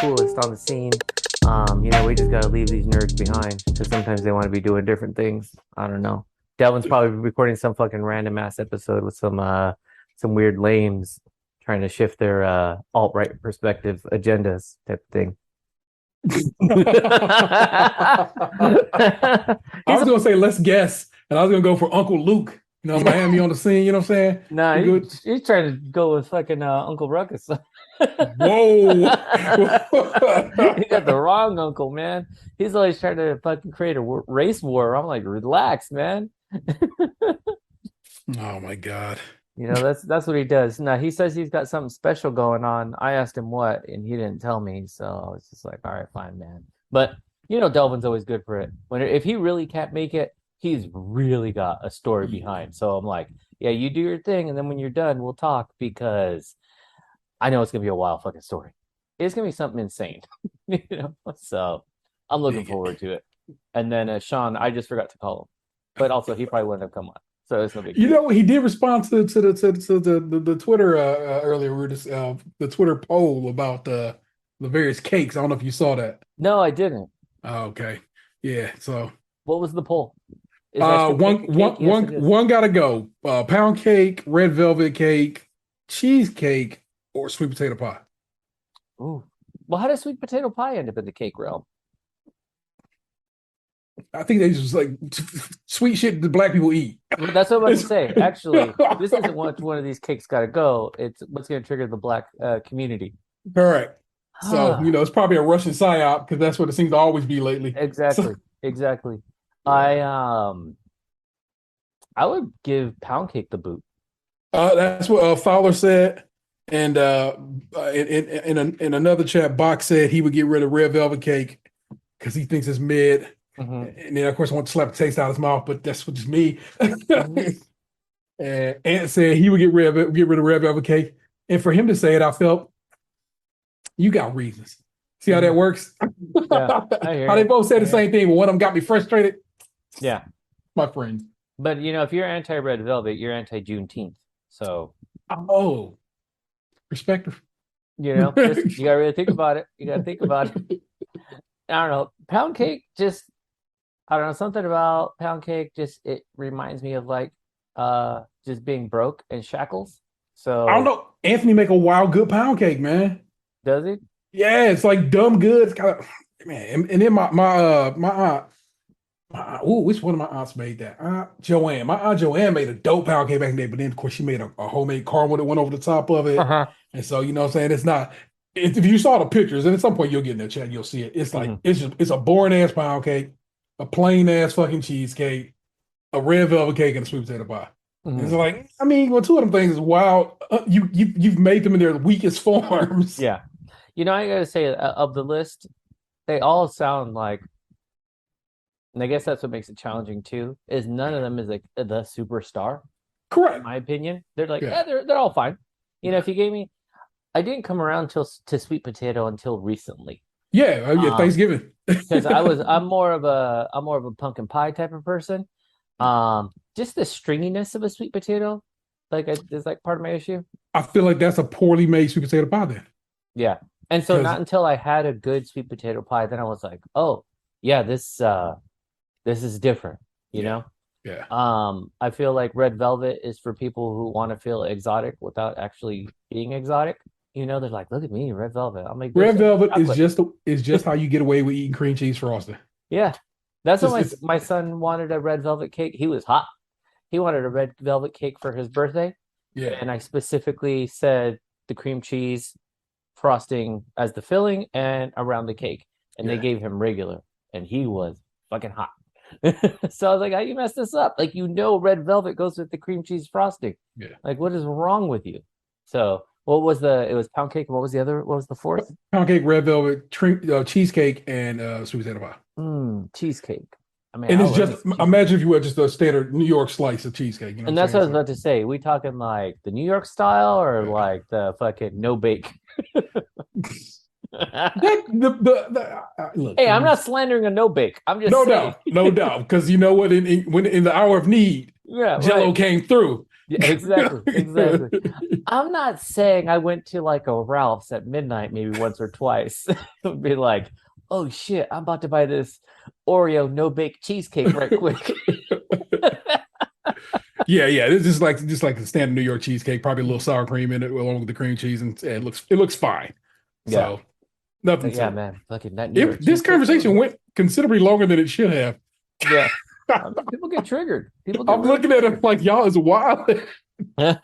coolest on the scene. We just gotta leave these nerds behind because sometimes they want to be doing different things. I don't know. Delvin's probably recording some fucking random ass episode with some weird lames trying to shift their alt-right perspective agendas type of thing. I was gonna say let's guess, and I was gonna go for Uncle Luke. Miami on the scene. You know what I'm saying? Nah, he's trying to go with fucking Uncle Ruckus. Whoa! You got the wrong uncle, man. He's always trying to fucking create a race war. I'm like, relax, man. Oh my God. That's what he does. Now he says he's got something special going on. I asked him what, and he didn't tell me. So I was just like, all right, fine, man. But Delvin's always good for it. If he really can't make it, he's really got a story behind. So I'm like, yeah, you do your thing, and then when you're done, we'll talk because I know it's gonna be a wild fucking story. It's gonna be something insane, So I'm looking forward to it. And then Shaun, I just forgot to call him, but also he probably wouldn't have come on. So it's no big deal. He did respond to the Twitter earlier. We were just the Twitter poll about the various cakes. I don't know if you saw that. No, I didn't. Oh, okay, yeah. So what was the poll? One gotta go. Pound cake, red velvet cake, cheesecake, or sweet potato pie. Ooh. Well, how does sweet potato pie end up in the cake realm? I think they just like sweet shit that black people eat. Well, that's what I'm about to say. Actually, this isn't one of these cakes got to go. It's what's going to trigger the black community. Correct. So, it's probably a Russian psyop because that's what it seems to always be lately. Exactly. I would give pound cake the boot. That's what Fowler said. And in another chat, Box said he would get rid of red velvet cake because he thinks it's mid. Mm-hmm. And then, of course, I want to slap the taste out of his mouth, but that's just me. And Ant said he would get rid of red velvet cake. And for him to say it, I felt you got reasons. See how that works? Yeah, how they both said the same thing, but one of them got me frustrated. Yeah. My friend. But, if you're anti-red velvet, you're anti-Juneteenth. So. Oh. Perspective. You got to really think about it. You got to think about it. I don't know. Pound cake I don't know, something about pound cake it reminds me of like just being broke and shackles. So I don't know. Anthony make a wild good pound cake, man. Does he? Yeah, it's like dumb good. It's kind of man. And then my aunt, which one of my aunts made that? Joanne. My aunt Joanne made a dope pound cake back in the day, but then of course she made a homemade caramel that went over the top of it. Uh-huh. And so you know what I'm saying? It's not. If you saw the pictures, and at some point you'll get in the chat, you'll see it. It's like it's a boring ass pound cake, a plain ass fucking cheesecake, a red velvet cake, and a sweet potato pie. Mm-hmm. It's like, two of them things is wild. You've made them in their weakest forms. Yeah, I gotta say, of the list, they all sound like, and I guess that's what makes it challenging too. Is none of them is like the superstar. Correct. In my opinion, they're like, they're all fine. If you gave me. I didn't come around to sweet potato until recently. Yeah, Thanksgiving. Because I'm more of a pumpkin pie type of person. Just the stringiness of a sweet potato, is like part of my issue. I feel like that's a poorly made sweet potato pie then. Yeah, and so not until I had a good sweet potato pie, then I was like, oh yeah, this is different. You know. Yeah. I feel like red velvet is for people who want to feel exotic without actually being exotic. They're like, look at me, red velvet. I'm like, red velvet is just how you get away with eating cream cheese frosting. Yeah, that's what my son wanted, a red velvet cake. He was hot. He wanted a red velvet cake for his birthday. Yeah, and I specifically said the cream cheese frosting as the filling and around the cake, and they gave him regular, and he was fucking hot. So I was like, how you mess this up? Like, red velvet goes with the cream cheese frosting. Yeah. Like, what is wrong with you? So it was pound cake. What was the other? What was the fourth? Pound cake, red velvet, cheesecake, and sweet potato pie. Cheesecake. And it's just imagine if you were just a standard New York slice of cheesecake. And that's what I was about to say. We talking like the New York style or like the fucking no bake? Look, hey, I'm not slandering a no bake. I'm just saying. No doubt, because you know what? In the hour of need, Jello came through. Yeah, exactly, exactly. I'm not saying I went to like a Ralph's at midnight maybe once or twice. It would be like, oh shit, I'm about to buy this Oreo no bake cheesecake right quick. Yeah, yeah. It's just like the standard New York cheesecake, probably a little sour cream in it along with the cream cheese, and it looks fine. Yeah. So nothing But yeah, to it. man, fucking that New If York this cheesecake though, conversation man. went considerably longer than it should have, Yeah. I mean, people get triggered. People get I'm really looking at it triggered. like y'all is wild. I'm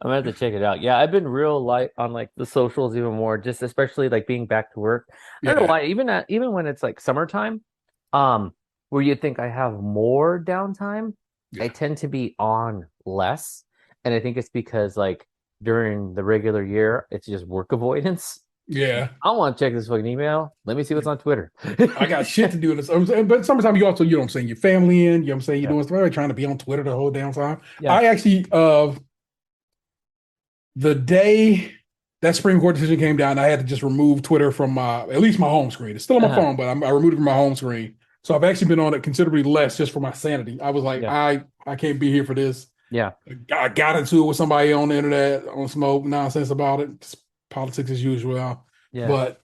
gonna have to check it out. Yeah, I've been real light on like the socials even more, just especially like being back to work. I don't know Yeah, why, even when it's like summertime, where you think I have more downtime, I yeah, tend to be on less. And I think it's because like during the regular year, it's just work avoidance. yeah. I want to check this fucking email. Let me see what's on Twitter. I got shit to do in this. But sometimes you also, you know what I'm saying, your family in, you know what I'm saying, you're Yeah. doing stuff, trying to be on Twitter the whole damn time. Yeah. I actually, the day that Supreme Court decision came down, I had to just remove Twitter from at least my home screen. It's still on my Uh-huh. phone, but I removed it from my home screen. So I've actually been on it considerably less just for my sanity. I was like, Yeah. I can't be here for this. Yeah. I got into it with somebody on the internet on smoke nonsense about it. Just politics as usual. Yeah. But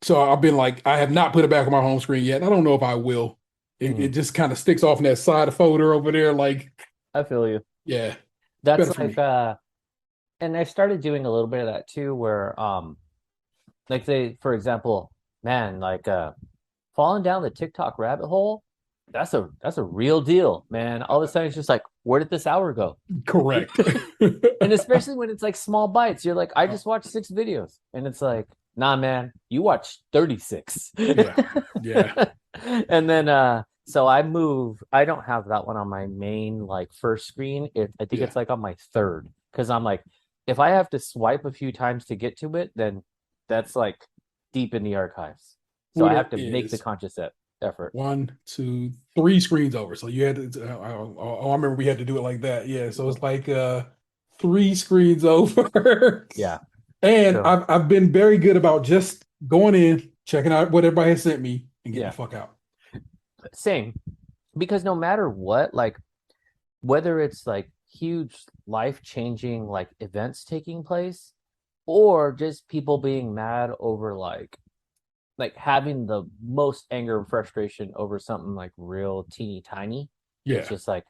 so I've been like, I have not put it back on my home screen yet. I don't know if I will. It Mhm. just kind of sticks off in that side folder over there. Like, I feel you. yeah, it's That's better for like me. and I started doing a little bit of that too, where like they, for example, man, like falling down the TikTok rabbit hole, that's a real deal, man. All of a sudden it's just like, where did this hour go? Correct. And especially when it's like small bites, you're like, I just watched 6 videos, and it's like, nah, man, you watched 36. Yeah, yeah, And then so I don't have that one on my main like first screen. I think yeah. it's like on my third, because I'm like, if I have to swipe a few times to get to it, then that's like deep in the archives. So I Twitter have to make the is conscious effort. one, two, three screens over. So you had to. I remember we had to do it like that. Yeah. So it's like three screens over. Yeah. And So I've been very good about just going in, checking out what everybody has sent me, and getting the yeah, fuck out. same. Because no matter what, like whether it's like huge life-changing like events taking place or just people being mad over like having the most anger and frustration over something like real teeny tiny, it's Yeah, just like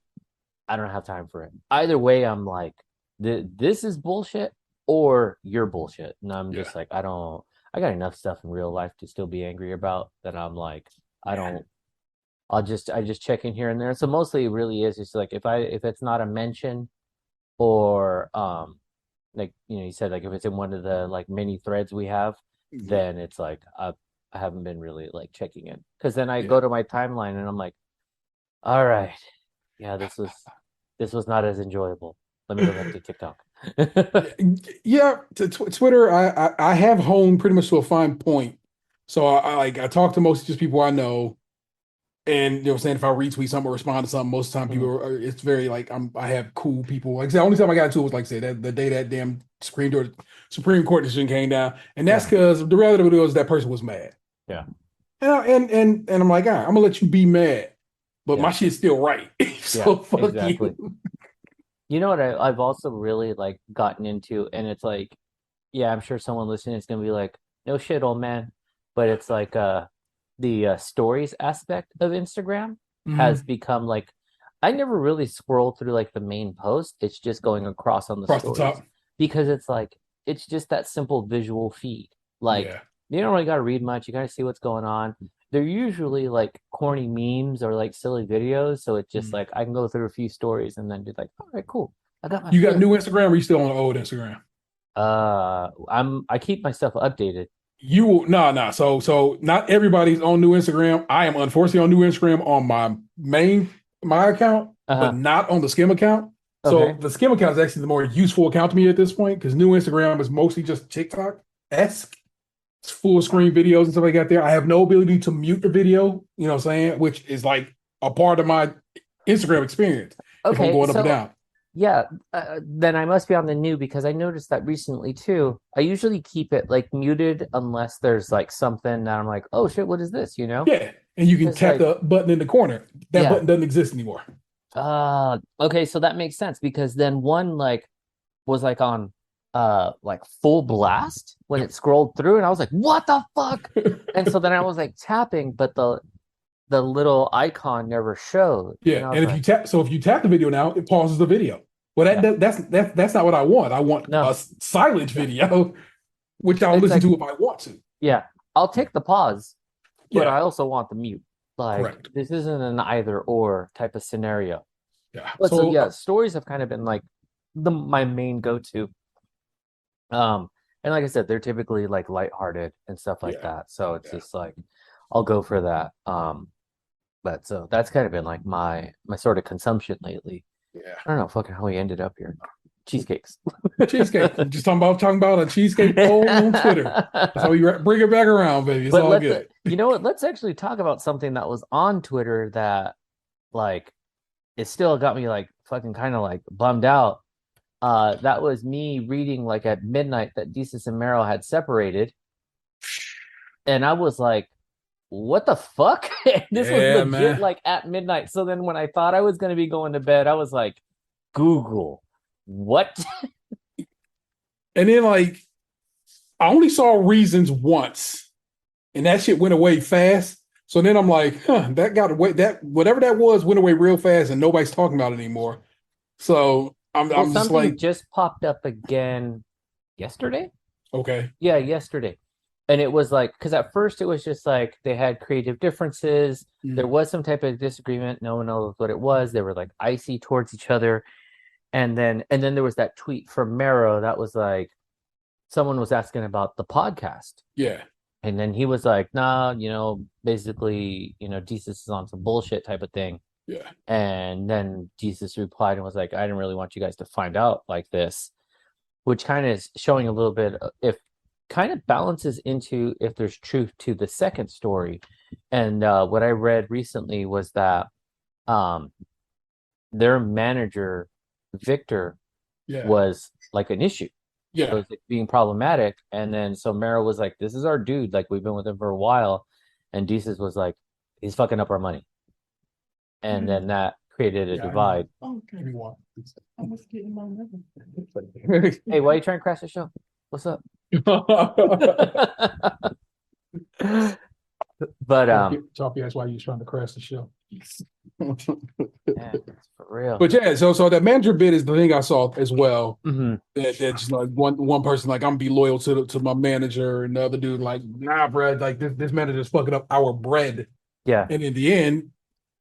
I don't have time for it. Either way, I'm like, this is bullshit or you're bullshit. And I'm yeah, just like, I got enough stuff in real life to still be angry about that. I'm like, I yeah, don't, I just check in here and there. So mostly it really is just like, if it's not a mention or, like, you said, like if it's in one of the like many threads we have, yeah, then it's like, I haven't been really like checking in. Cause then I yeah. go to my timeline and I'm like, all right, yeah, this was not as enjoyable. Let me go back to TikTok. Yeah, yeah, Twitter, I have honed pretty much to a fine point. So I talk to most just people I know, and you know what I'm saying, if I retweet something or respond to something, most of the time people Mhm. it's very like I have cool people. Like I said, the only time I got into it was like I said that the day that damn Supreme Court decision came down, and that's Yeah, because the reality of it was that person was mad. yeah, And I'm like, all right, I'm gonna let you be mad, but my yeah, shit's still right. yeah, So fuck exactly. you. You know what I've also really like gotten into, and it's like, yeah, I'm sure someone listening is gonna be like, no shit, old man. But it's like the stories aspect of Instagram has Mhm. become like I never really scroll through like the main post. It's just going across on the Across the stories top. because it's like it's just that simple visual feed. Like Yeah. you don't really gotta read much. You gotta see what's going on. They're usually like corny memes or like silly videos. So it's just Mhm. like I can go through a few stories and then be like, all right, cool. I got my You got fill. new Instagram or you still on the old Instagram? I keep myself updated. You will no. So not everybody's on new Instagram. I am unfortunately on new Instagram on my account, but Uh-huh. not on the Skim account. So Okay. the Skim account is actually the more useful account to me at this point because new Instagram is mostly just TikTok-esque. It's full screen videos and stuff like that there. I have no ability to mute the video, you know what I'm saying? Which is like a part of my Instagram experience if I'm Okay. going up and So down. yeah, then I must be on the new because I noticed that recently too. I usually keep it like muted unless there's like something that I'm like, oh shit, what is this? Yeah. And you can Because tap like, the button in the corner. That yeah, button doesn't exist anymore. Okay, so that makes sense because then one like was like on like full blast when Yep. it scrolled through and I was like, what the fuck? And so then I was like tapping, but the little icon never showed. And Yeah, I was and like, if you tap the video now, it pauses the video. Well, yeah, that's not what I want. I want a no, silent video, which I'll it's listen like, to if I want to. yeah, I'll take the pause, but Yeah, I also want the mute. Like correct. this isn't an either or type of scenario. Yeah. But so So yeah, stories have kind of been like the my main go-to. And like I said, they're typically like lighthearted and stuff like yeah, that. So it's yeah, just like I'll go for that. But so that's kind of been like my sort of consumption lately. yeah. I don't know fucking how we ended up here. Cheesecakes. Cheesecake. We're just talking about a cheesecake poll on Twitter. That's how you bring it back around, baby. It's But all let's good. you know what? Let's actually talk about something that was on Twitter that like it still got me like fucking kind of like bummed out. That was me reading like at midnight that Desus and Mero had separated, and I was like, "What the fuck?" This was Yeah, legit man. like at midnight. So then when I thought I was gonna be going to bed, I was like, "Google, what?" And then like I only saw reasons once, and that shit went away fast. So then I'm like, huh, that got away. That whatever that was went away real fast, and nobody's talking about it anymore. So Well, I'm just something like, just popped up again yesterday. okay, Yeah, yesterday. And it was like, because at first it was just like they had creative differences. There mm, was some type of disagreement. No one knows what it was. They were like icy towards each other. And then there was that tweet from Mero that was like someone was asking about the podcast. yeah, And then he was like, nah, basically, Jesus is on some bullshit type of thing. yeah, And then Jesus replied and was like, I didn't really want you guys to find out like this, which kind of is showing a little bit if kind of balances into if there's truth to the second story. And what I read recently was that um, their manager, Victor, yeah, was like an issue. So yeah. it's like being problematic. And then so Meryl was like, this is our dude. Like we've been with him for a while. And Desus was like, he's fucking up our money. And then that created a Yeah, I need. divide. Oh, give me one. I was getting my number. Hey, why are you trying to crash the show? What's up? But Chaufie, that's why you was trying to crash the show. man, for real. But yeah, so that manager bit is the thing I saw as well. Hmm. That's like one person like I'm gonna be loyal to my manager, and the other dude like nah, bro, like this manager's fucking up our bread. Yeah. And in the end,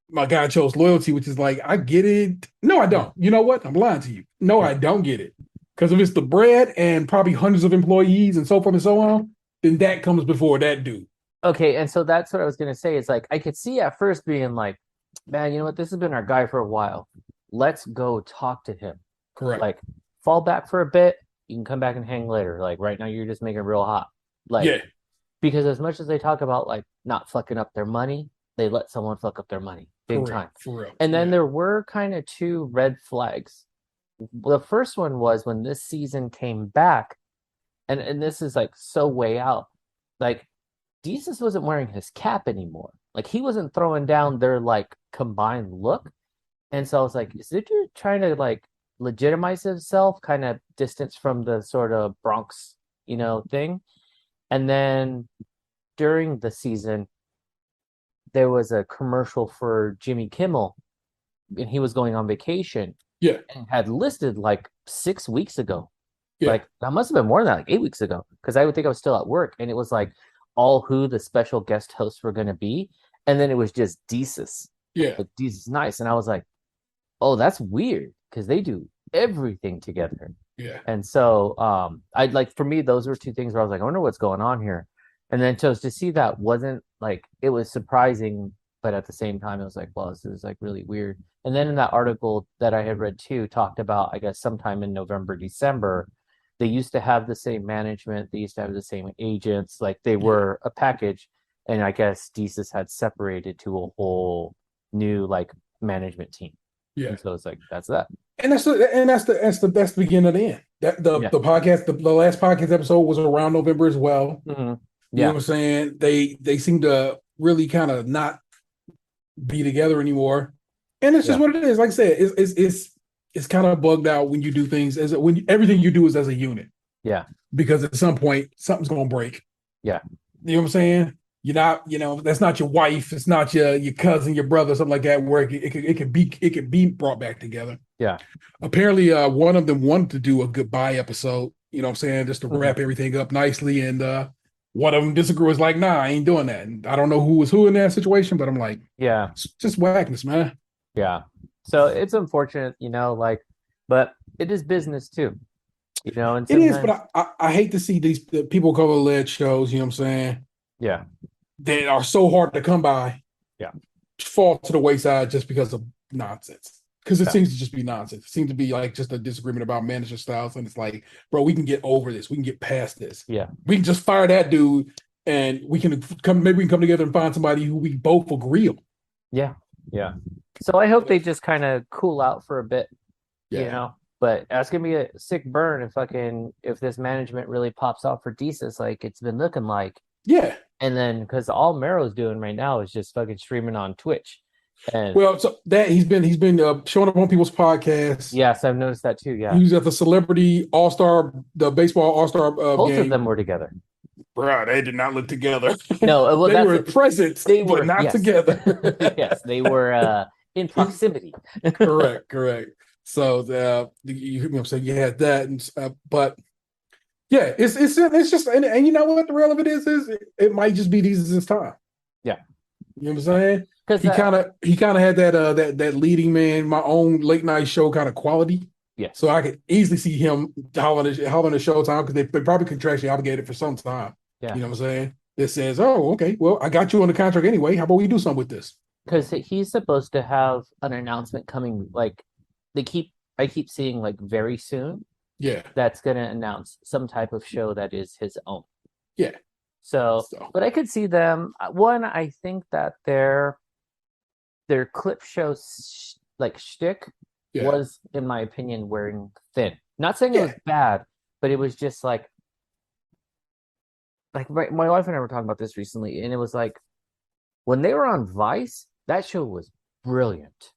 my guy chose loyalty, which is like I get it. No, I Yeah. don't. You know what? I'm lying to you. No, Yeah. I don't get it. Because if it's the bread and probably hundreds of employees and so forth and so on, then that comes before that dude. Okay, and so that's what I was gonna say. It's like I could see at first being like, man, you know what? This has been our guy for a while. Let's go talk to him. Correct. Like, fall back for a bit. You can come back and hang later. Like right now, you're just making it real hot. Like, Yeah. because as much as they talk about like not fucking up their money, they let someone fuck up their money big time. Correct. For real. And then Yeah. there were kind of two red flags. The first one was when this season came back, and this is like so way out. Like Jesus wasn't wearing his cap anymore. Like he wasn't throwing down their like combined look. And so I was like, is it trying to like legitimize himself, kind of distance from the sort of Bronx, thing? And then during the season, there was a commercial for Jimmy Kimmel, and he was going on vacation Yeah. and had listed like 6 weeks ago. Yeah. Like that must have been more than that, like 8 weeks ago, because I would think I was still at work, and it was like all who the special guest hosts were going to be, and then it was just Desus, Yeah. like Desus Nice, and I was like, oh, that's weird because they do everything together. Yeah. And so I'd like for me, those were two things where I was like, I wonder what's going on here. And then to see that wasn't like it was surprising, but at the same time, it was like, well, this is like really weird. And then in that article that I had read too, talked about, I guess, sometime in November, December, they used to have the same management, they used to have the same agents, like they Yeah. were a package. And I guess Desus had separated to a whole new like management team. Yeah. And so it's like that's that. And that's the beginning of the end. That the Yeah. the podcast, the last podcast episode was around November as well. Hmm. You know Yeah. what I'm saying? They seem to really kind of not be together anymore. And it's just Yeah. what it is. Like I said, it's kind of bugged out when you do things everything you do is as a unit, Yeah. because at some point something's gonna break. Yeah. You know what I'm saying? You're not, that's not your wife, it's not your cousin, your brother, something like that, where it could be brought back together. Yeah. Apparently, one of them wanted to do a goodbye episode, you know what I'm saying, just to Mhm. wrap everything up nicely. And one of them disagreed, was like, nah, I ain't doing that. And I don't know who was who in that situation, but I'm like, Yeah. it's just whackness, man. Yeah. So it's unfortunate, like, but it is business too, and It is, but sometimes, I hate to see the people cover led shows, you know what I'm saying, yeah. that are so hard to come by, Yeah. fall to the wayside just because of nonsense. Because it Yeah. seems to just be nonsense. It seems to be like just a disagreement about manager styles. And it's like, bro, we can get over this. We can get past this. Yeah. We can just fire that dude and maybe we can come together and find somebody who we both agree on. Yeah. Yeah. So I hope they just kind of cool out for a bit, Yeah. but that's gonna be a sick burn if this management really pops off for Desus like it's been looking like. Yeah. And then because all Mero's doing right now is just fucking streaming on Twitch. And Well, so that he's been showing up on people's podcasts. yes, I've noticed that too. He Yeah. was at the Celebrity All Star, the baseball All Star Both of game. them were together. Bro, they did not look together. No, well, They were present, they but were, not yes. together. Yes, they were in proximity. Correct. So you know what I'm saying, you had that, and but yeah, it's just, and you know what the real of it is it might just be this time. Yeah. You know what I'm saying? Because He kind of had that leading man, my own late night show kind of quality. yeah. So I could easily see him hollering at Showtime, because they probably contractually obligated for some time. Yeah. You know what I'm saying? That says, oh, okay, well, I got you on the contract anyway. How about we do something with this? Because he's supposed to have an announcement coming, like I keep seeing like very soon Yeah. that's gonna announce some type of show that is his own. Yeah. So, but I could see them. One, I think that their clip show like shtick Yeah. was, in my opinion, wearing thin. Not saying it was bad, but it was just like my wife and I were talking about this recently, and it was like when they were on Vice, that show was brilliant.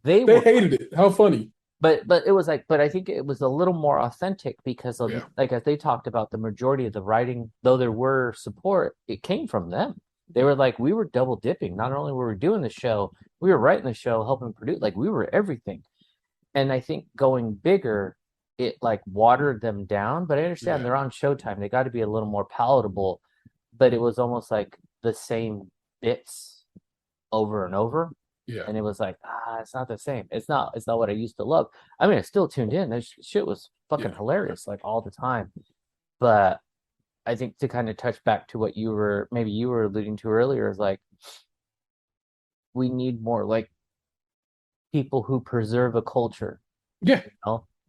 They hated it. How funny. But it was like, but I think it was a little more authentic because of like as they talked about, the majority of the writing, though there were support, it came from them. They were like, we were double dipping. Not only were we doing the show, we were writing the show, helping produce, like we were everything. And I think going bigger, it like watered them down. But I understand they're on Showtime. They got to be a little more palatable. But it was almost like the same bits over and over. Yeah. And it was like, it's not the same. It's not what I used to love. I mean, I still tuned in. That shit was fucking hilarious, like all the time. But I think to kind of touch back to what you were alluding to earlier is like, we need more like people who preserve a culture. Yeah.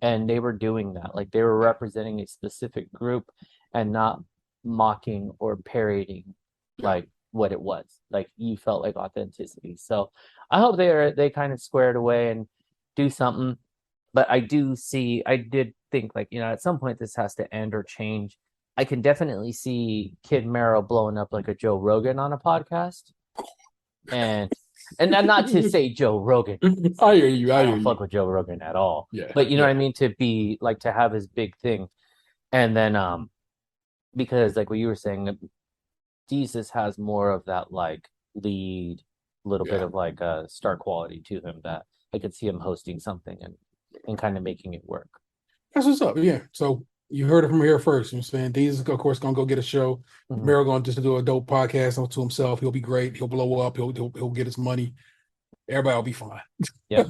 And they were doing that. Like they were representing a specific group and not mocking or parodying like what it was. Like you felt like authenticity. So I hope they kind of square it away and do something. But I did think like, at some point this has to end or change. I can definitely see Kid Mero blowing up like a Joe Rogan on a podcast. And not to say Joe Rogan. I hear you. I don't fuck with Joe Rogan at all. Yeah. But you know what I mean? To be like, to have his big thing. And then because like what you were saying, Jesus has more of that like lead, little bit of like a star quality to him that I could see him hosting something and kind of making it work. That's what's up. Yeah. So you heard it from here first. You know what I'm saying? Jesus, of course, gonna go get a show. Mero gonna just do a dope podcast to himself. He'll be great. He'll blow up. He'll get his money. Everybody will be fine. Yeah.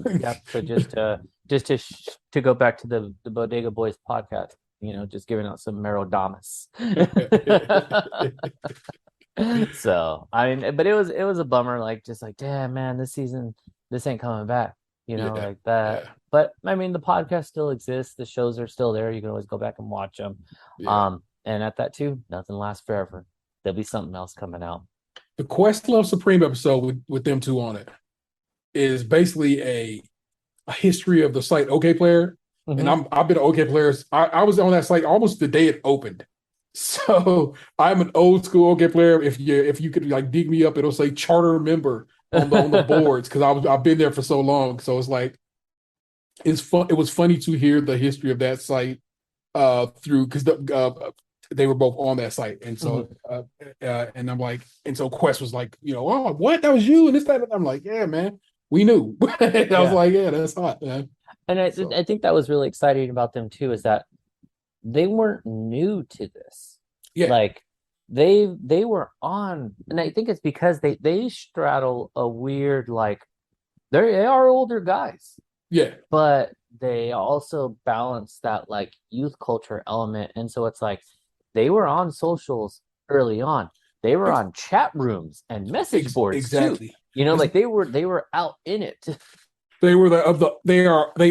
So just to go back to the Bodega Boys podcast, just giving out some Mero Damas. So I mean, but it was a bummer. Like just like, damn man, this season this ain't coming back. Like that. Yeah. But I mean, the podcast still exists. The shows are still there. You can always go back and watch them. Yeah. And at that too, nothing lasts forever. There'll be something else coming out. The Questlove Supreme episode with them two on it is basically a history of the site OK Player. Mm-hmm. And I've been an OK Player. I was on that site almost the day it opened. So I'm an old school OK Player. If you could like dig me up, it'll say charter member on the boards because I've been there for so long. So it's like it's fun. It was funny to hear the history of that site through because they were both on that site, and Mhm. so and I'm like, and so Quest was like, oh, what, that was you, and this that. I'm like, yeah, man, we knew. And I was Yeah. like, yeah, that's hot, man. And So I think that was really exciting about them too, is that they weren't new to this. yeah, Like they were on, and I think it's because they straddle a weird like they are older guys, yeah, but they also balance that like youth culture element. And so it's like they were on socials early on. They were ex on chat rooms and message boards too. exactly. That's, Like they were out in it. they were they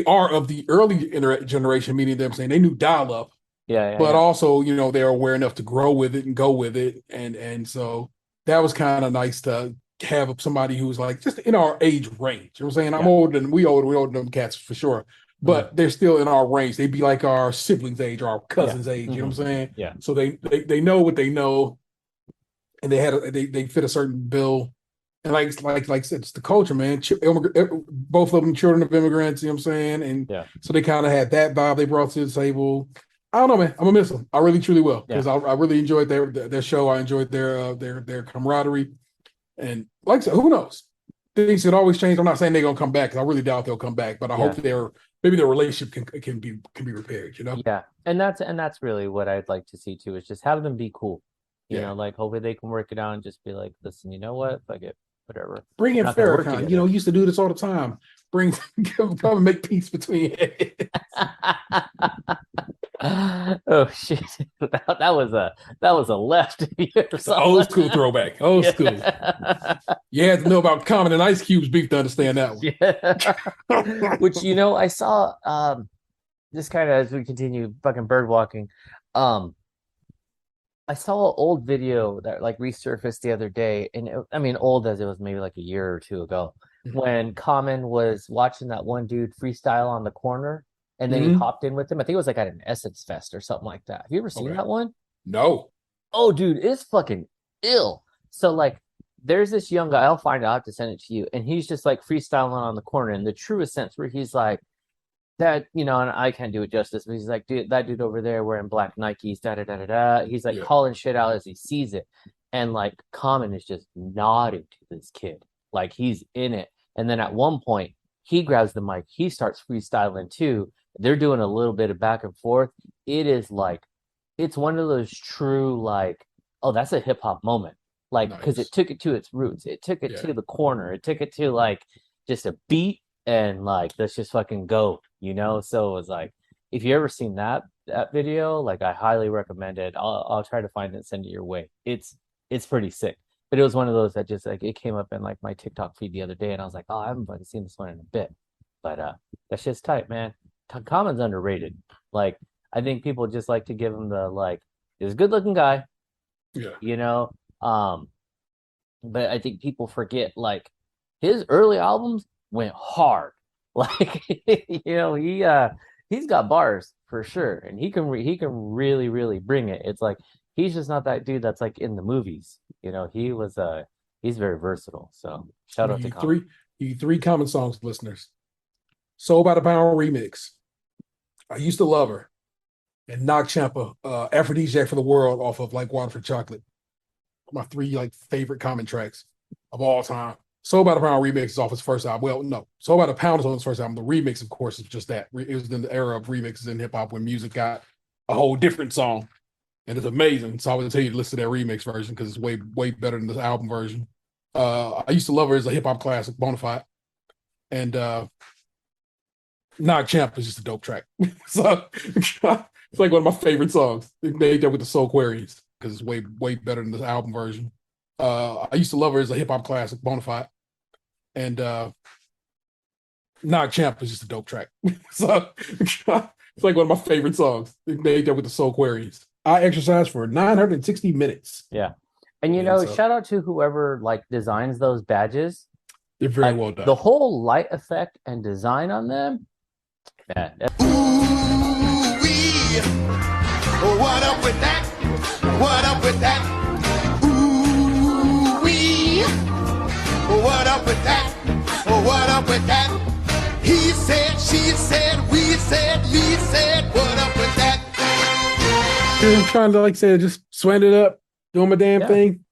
are of the early internet generation, meaning them saying they knew dial up, Yeah, yeah, but yeah. also they're aware enough to grow with it and go with it, and so that was kind of nice to have somebody who's like just in our age range. You know what I'm saying? I'm Yeah. older than we older than them cats for sure, Mhm. but they're still in our range. They'd be like our siblings age or our Yeah. cousins age. You know Hmm. what I'm saying? Yeah. So they know what they know, and they fit a certain bill. And like I said, it's the culture, man. Both of them children of immigrants, you know what I'm saying? And Yeah. so they kind of had that vibe they brought to the table. I don't know, man. I'm gonna miss them. I really truly will Yeah. because I really enjoyed their show. I enjoyed their camaraderie. And like I said, who knows? Things could always change. I'm not saying they're gonna come back because I really doubt they'll come back. But I hope Yeah. maybe their relationship can be repaired. Yeah. And that's really what I'd like to see too, is just have them be cool. Yeah. Like hopefully they can work it out and just be like, listen, you know what? Fuck it. Whatever. Bring We're in not gonna work Farrakhan. together. He used to do this all the time. Bring come and make peace between. Oh shit. That was a left if you ever It's an saw old one. school throwback. Old school. Yeah. You had to know about Common and Ice Cube's beef to understand that Yeah. one. Which I saw just kind of as we continue fucking bird walking. Um I saw an old video that like resurfaced the other day, and I mean, old as it was maybe like a year or two ago, when Common was watching that one dude freestyle on the corner, and then he Hmm. hopped in with him. I think it was like at an Essence Fest or something like that. Have you ever seen Okay. that one? No. Oh, dude, it's fucking ill. So like, there's this young guy. I'll find out. I have to send it to you, and he's just like freestyling on the corner in the truest sense, where he's like that, and I can't do it justice, but he's like, dude, that dude over there wearing black Nikes, da da da da da. He's like Yeah. calling shit out as he sees it. And like Common is just nodding to this kid. Like he's in it. And then at one point, he grabs the mic, he starts freestyling too. They're doing a little bit of back and forth. It is like, it's one of those true, like, oh, that's a hip hop moment. Like, because it Nice. took it to its roots. It took it Yeah. to the corner. It took it to like just a beat and like let's just fucking go. So it was like, if you ever seen that video, like I highly recommend it. I'll try to find it and send it your way. It's pretty sick. But it was one of those that just like it came up in like my TikTok feed the other day, and I was like, oh, I haven't fucking seen this one in a bit. But that's just tight, man. Common's underrated. Like I think people just like to give him the like, he's a good looking guy, Yeah. you know. Um, but I think people forget like his early albums went hard. Like he's got bars for sure, and he can really really bring it. It's like he's just not that dude that's like in the movies. He's very versatile. So shout out to You Common. three, you three Common songs listeners. Soul by the Pound remix. I used to love her. And Knock Champa, Aphrodisiac for the World off of like Water for Chocolate. My three like favorite Common tracks of all time. Soul by the Pound remix is off his first album. Well, no, Soul by the Pound is on his first album. The remix, of course, is just that. It was in the era of remixes in hip hop when music got a whole different song, and it's amazing. So I would tell you to listen to that remix version because it's way better than the album version. I used to love her as a hip hop classic, bona fide, and Knock Champ is just a dope track. So it's like one of my favorite songs. They made that with the Soul Aquarians because it's way better than the album version. I used to love her as a hip hop classic, bona fide, and Knock Champ is just a dope track. So it's like one of my favorite songs. They made that with the Soul Aquarians. I exercised for 960 minutes. Yeah, and And so shout out to whoever like designs those badges. they're very Like well done. the whole light effect and design on them. Man, Ooh-wee. What up with that? What up with that? Ooh-wee. What up with I'm trying to, like I said, just sweat it up, doing my damn Yeah. thing.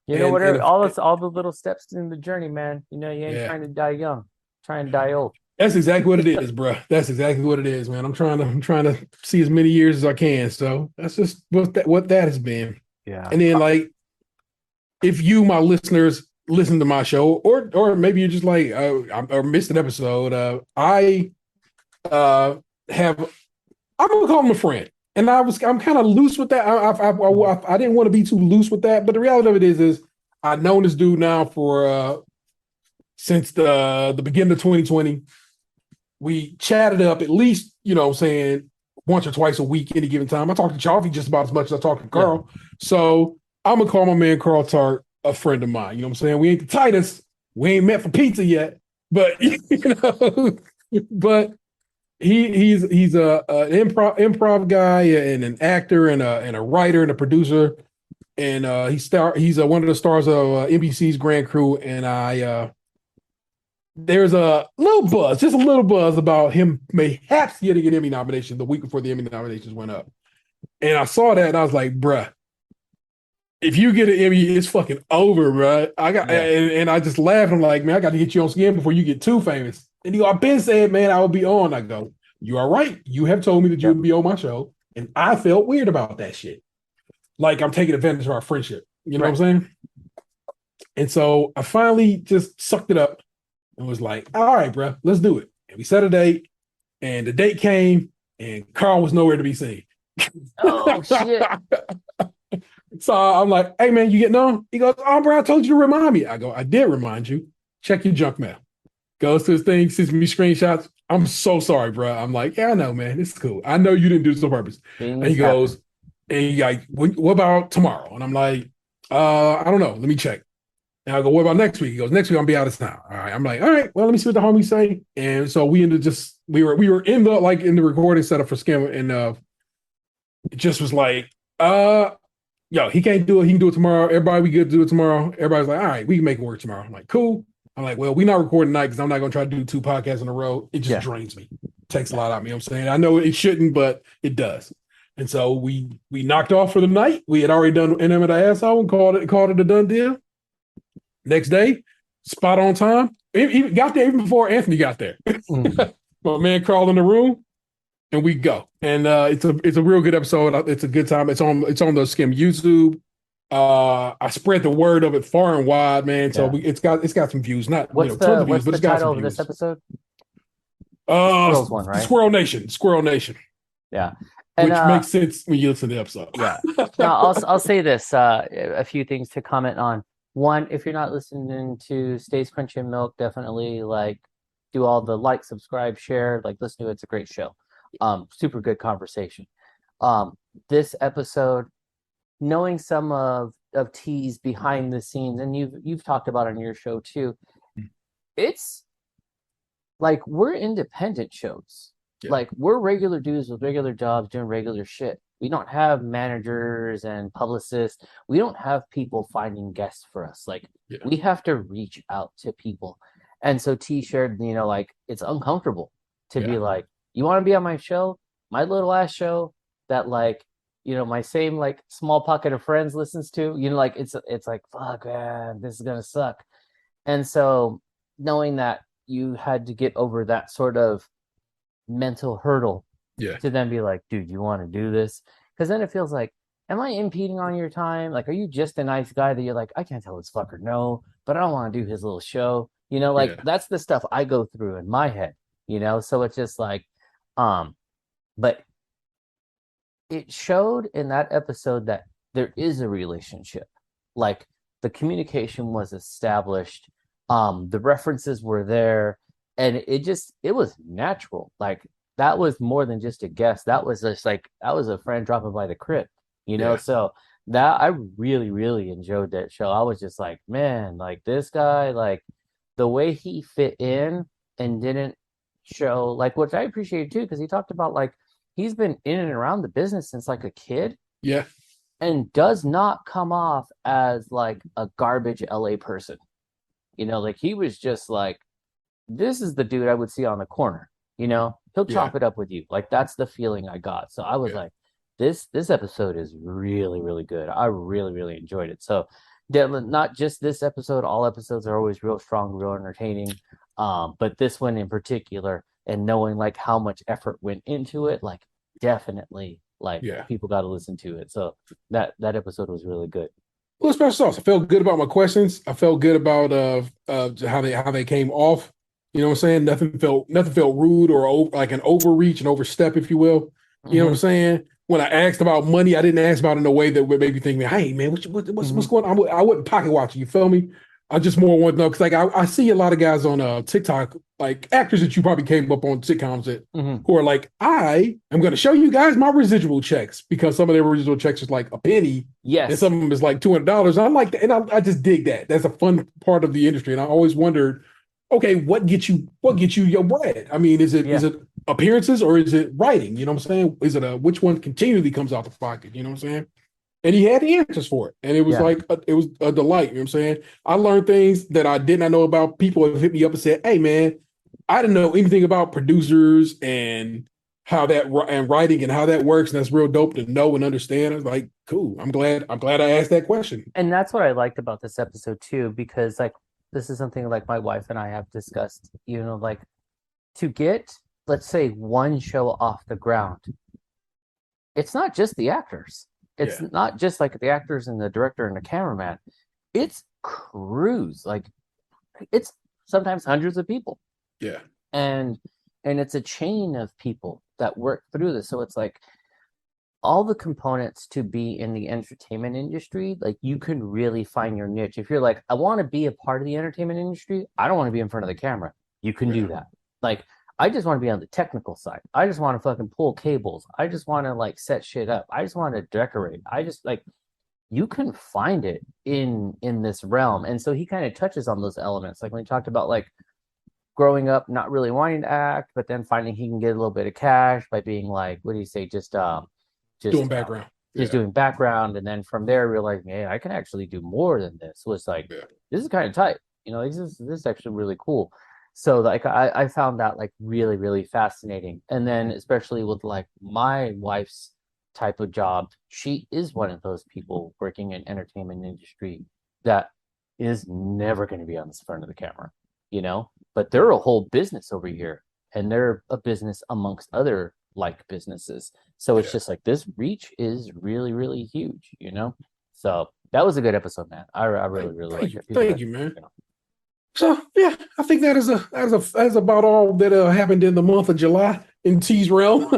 You know, And whatever, all the little steps in the journey, man. You know, you ain't yeah, trying to die young, trying to die old. that's exactly what it is, bro. That's exactly what it is, man. I'm trying to see as many years as I can. So that's just what that has been. Yeah. And then, like, if you, my listeners, listen to my show, or maybe you're just like, I missed an episode. I have I'm gonna call him a friend, and I'm kind of loose with that. I didn't want to be too loose with that, but the reality of it is I've known this dude now for since the beginning of 2020. We chatted up at least, what I'm saying, once or twice a week, any given time. I talk to Chaufie just about as much as I talk to Carl. Yeah. So I'm gonna call my man Carl Tart a friend of mine. You know what I'm saying? We ain't the tightest. We ain't met for pizza yet, but but he's an improv guy and an actor and a writer and a producer, and he's one of the stars of NBC's Grand Crew. And there's a little buzz, just a little buzz about him perhaps getting an Emmy nomination the week before the Emmy nominations went up. And I saw that and I was like, bruh, if you get an Emmy, it's fucking over, bruh. And I just laughed. I'm like, man, I got to get you on skin before you get too famous. And he go, I've been saying, man, I will be on. I go, you are right. You have told me that you would be on my show. And I felt weird about that shit. Like I'm taking advantage of our friendship. You know what I'm saying? And so I finally just sucked it up and was like, all right, bro, let's do it. And we set a date, and the date came, and Carl was nowhere to be seen. Oh, shit. So I'm like, hey, man, you getting on? He goes, oh, bro, I told you to remind me. I go, I did remind you. Check your junk mail. Goes to his thing, sends me screenshots. I'm so sorry, bro. I'm like, yeah, I know, man. It's cool. I know you didn't do this on purpose. And he goes, and he's like, what about tomorrow? And I'm like, I don't know. Let me check. And I go, what about next week? He goes, next week I'll be out of town. All right. I'm like, all right, well, let me see what the homies say. And so we ended we were in the recording setup for Skim, and it just was like, yo, he can't do it. He can do it tomorrow. Everybody, we good to do it tomorrow. Everybody's like, all right, we can make it work tomorrow. I'm like, cool. I'm like, well, we're not recording tonight because I'm not going to try to do 2 podcasts in a row. It just drains me. It takes a lot out of me. You know what I'm saying? I know it shouldn't, but it does. And so we knocked off for the night. We had already done NM at the asshole and called it a done deal. Next day, spot on time. He got there even before Anthony got there. My man crawled in the room, and we go. And it's a real good episode. It's a good time. It's on the Skim YouTube. I spread the word of it far and wide, man. So it's got some views. Not tons of views, but it's got some views. What's the title of this episode? Squirrels one, right? Squirrel Nation. Yeah. And, which makes sense when you listen to the episode. Yeah. Now I'll say this. A few things to comment on. One, if you're not listening to Stays Crunchy and Milk, definitely do all the subscribe, share, listen to it. It's a great show. Super good conversation. This episode, knowing some of T's behind the scenes, and you've talked about it on your show too. It's we're independent shows. Yeah. We're regular dudes with regular jobs doing regular shit. We don't have managers and publicists. We don't have people finding guests for us. We have to reach out to people. And so T shared, it's uncomfortable to be like, you want to be on my show? My little ass show that my same small pocket of friends listens to, it's like, fuck, man, this is going to suck. And so knowing that you had to get over that sort of mental hurdle to then be like, dude, you want to do this? Because then it feels like, am I impeding on your time? Are you just a nice guy that you're like, I can't tell this fucker no, but I don't want to do his little show. That's the stuff I go through in my head, so it's just but it showed in that episode that there is a relationship. The communication was established, the references were there, and it was natural. That was more than just a guest. That was just that was a friend dropping by the crib, so that I really, really enjoyed that show. I was just like, man, this guy, the way he fit in and didn't show, which I appreciated too, because he talked about he's been in and around the business since a kid. Yeah. And does not come off as a garbage LA person. He was just this is the dude I would see on the corner, he'll chop it up with you. That's the feeling I got. So I was like, this episode is really, really good. I really, really enjoyed it. So Devlin, not just this episode, all episodes are always real strong, real entertaining. But this one in particular, and knowing like how much effort went into it, like definitely like Yeah. people got to listen to it. So that episode was really good. Well, special sauce. I felt good about my questions. I felt good about how they came off. You know what I'm saying? Nothing felt rude or like an overreach and overstep, if you will. You know what I'm saying? When I asked about money, I didn't ask about it in a way that would make me think, man, hey man, what's going on? I wasn't pocket watching. You feel me? I just more want to know because like I see a lot of guys on TikTok, like actors that you probably came up on sitcoms that who are like, I am going to show you guys my residual checks because some of their residual checks is like a penny, and Yes. some of them is like $200. I'm like, and I just dig that. That's a fun part of the industry, and I always wondered, okay, what gets you your bread? I mean, is it appearances or is it writing? You know what I'm saying? Is it which one continually comes out the pocket? You know what I'm saying? And he had the answers for it. And it was it was a delight. You know what I'm saying? I learned things that I did not know about. People have hit me up and said, hey, man, I didn't know anything about producers and how that and writing and how that works. And that's real dope to know and understand. I was like, cool. I'm glad I asked that question. And that's what I liked about this episode too, because like this is something like my wife and I have discussed, like to get, let's say, one show off the ground, it's not just the actors. It's not just like the actors and the director and the cameraman. It's crews. Like it's sometimes hundreds of people. Yeah. And it's a chain of people that work through this. So it's like all the components to be in the entertainment industry, like you can really find your niche. If you're like, I want to be a part of the entertainment industry, I don't want to be in front of the camera. You can do that. Like, I just want to be on the technical side. I just want to fucking pull cables. I just want to like set shit up. I just want to decorate. I just like, you can find it in this realm. And so he kind of touches on those elements. Like when he talked about like growing up, not really wanting to act, but then finding he can get a little bit of cash by being like, what do you say? Just doing background. Just doing background. And then from there, realizing, hey, I can actually do more than this. Was like, this is kind of tight. This is actually really cool. So like I found that like really, really fascinating. And then especially with like my wife's type of job, she is one of those people working in entertainment industry that is never going to be on the front of the camera, but they're a whole business over here and they're a business amongst other like businesses. So it's just like this reach is really, really huge, So that was a good episode, man. I really, really like it. Thank you, man. So yeah, I think that is about all that happened in the month of July in T's realm.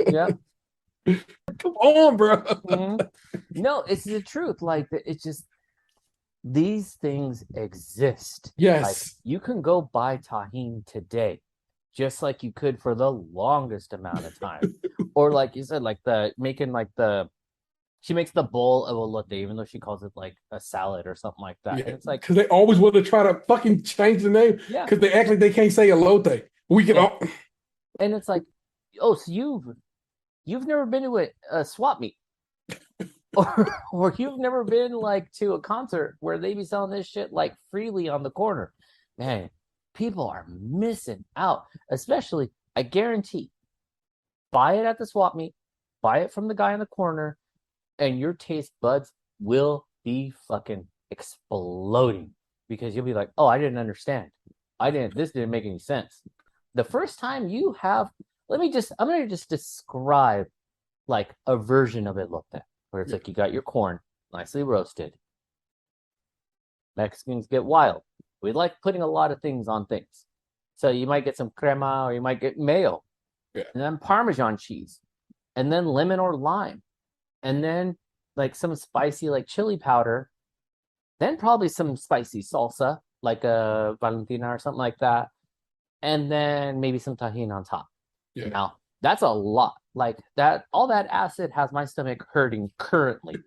Yeah. Come on, bro. No, it's the truth. Like it's just these things exist. Yes, like, you can go buy tahine today, just like you could for the longest amount of time, or like you said, like she makes the bowl of elote, even though she calls it like a salad or something like that. Yeah. And it's like because they always want to try to fucking change the name. Yeah. Because they act like they can't say elote. We can. Yeah. And it's like, oh, so you've never been to a swap meet, or you've never been like to a concert where they be selling this shit like freely on the corner. Man, people are missing out. Especially, I guarantee, buy it at the swap meet, buy it from the guy in the corner, and your taste buds will be fucking exploding because you'll be like, oh, I didn't understand. This didn't make any sense. The first time you have, I'm going to just describe like a version of it like that, where it's like you got your corn nicely roasted. Mexicans get wild. We like putting a lot of things on things. So you might get some crema or you might get mayo, and then Parmesan cheese, and then lemon or lime. And then like some spicy like chili powder, then probably some spicy salsa like a Valentina or something like that, and then maybe some tahini on top. Now that's a lot. Like that, all that acid has my stomach hurting currently.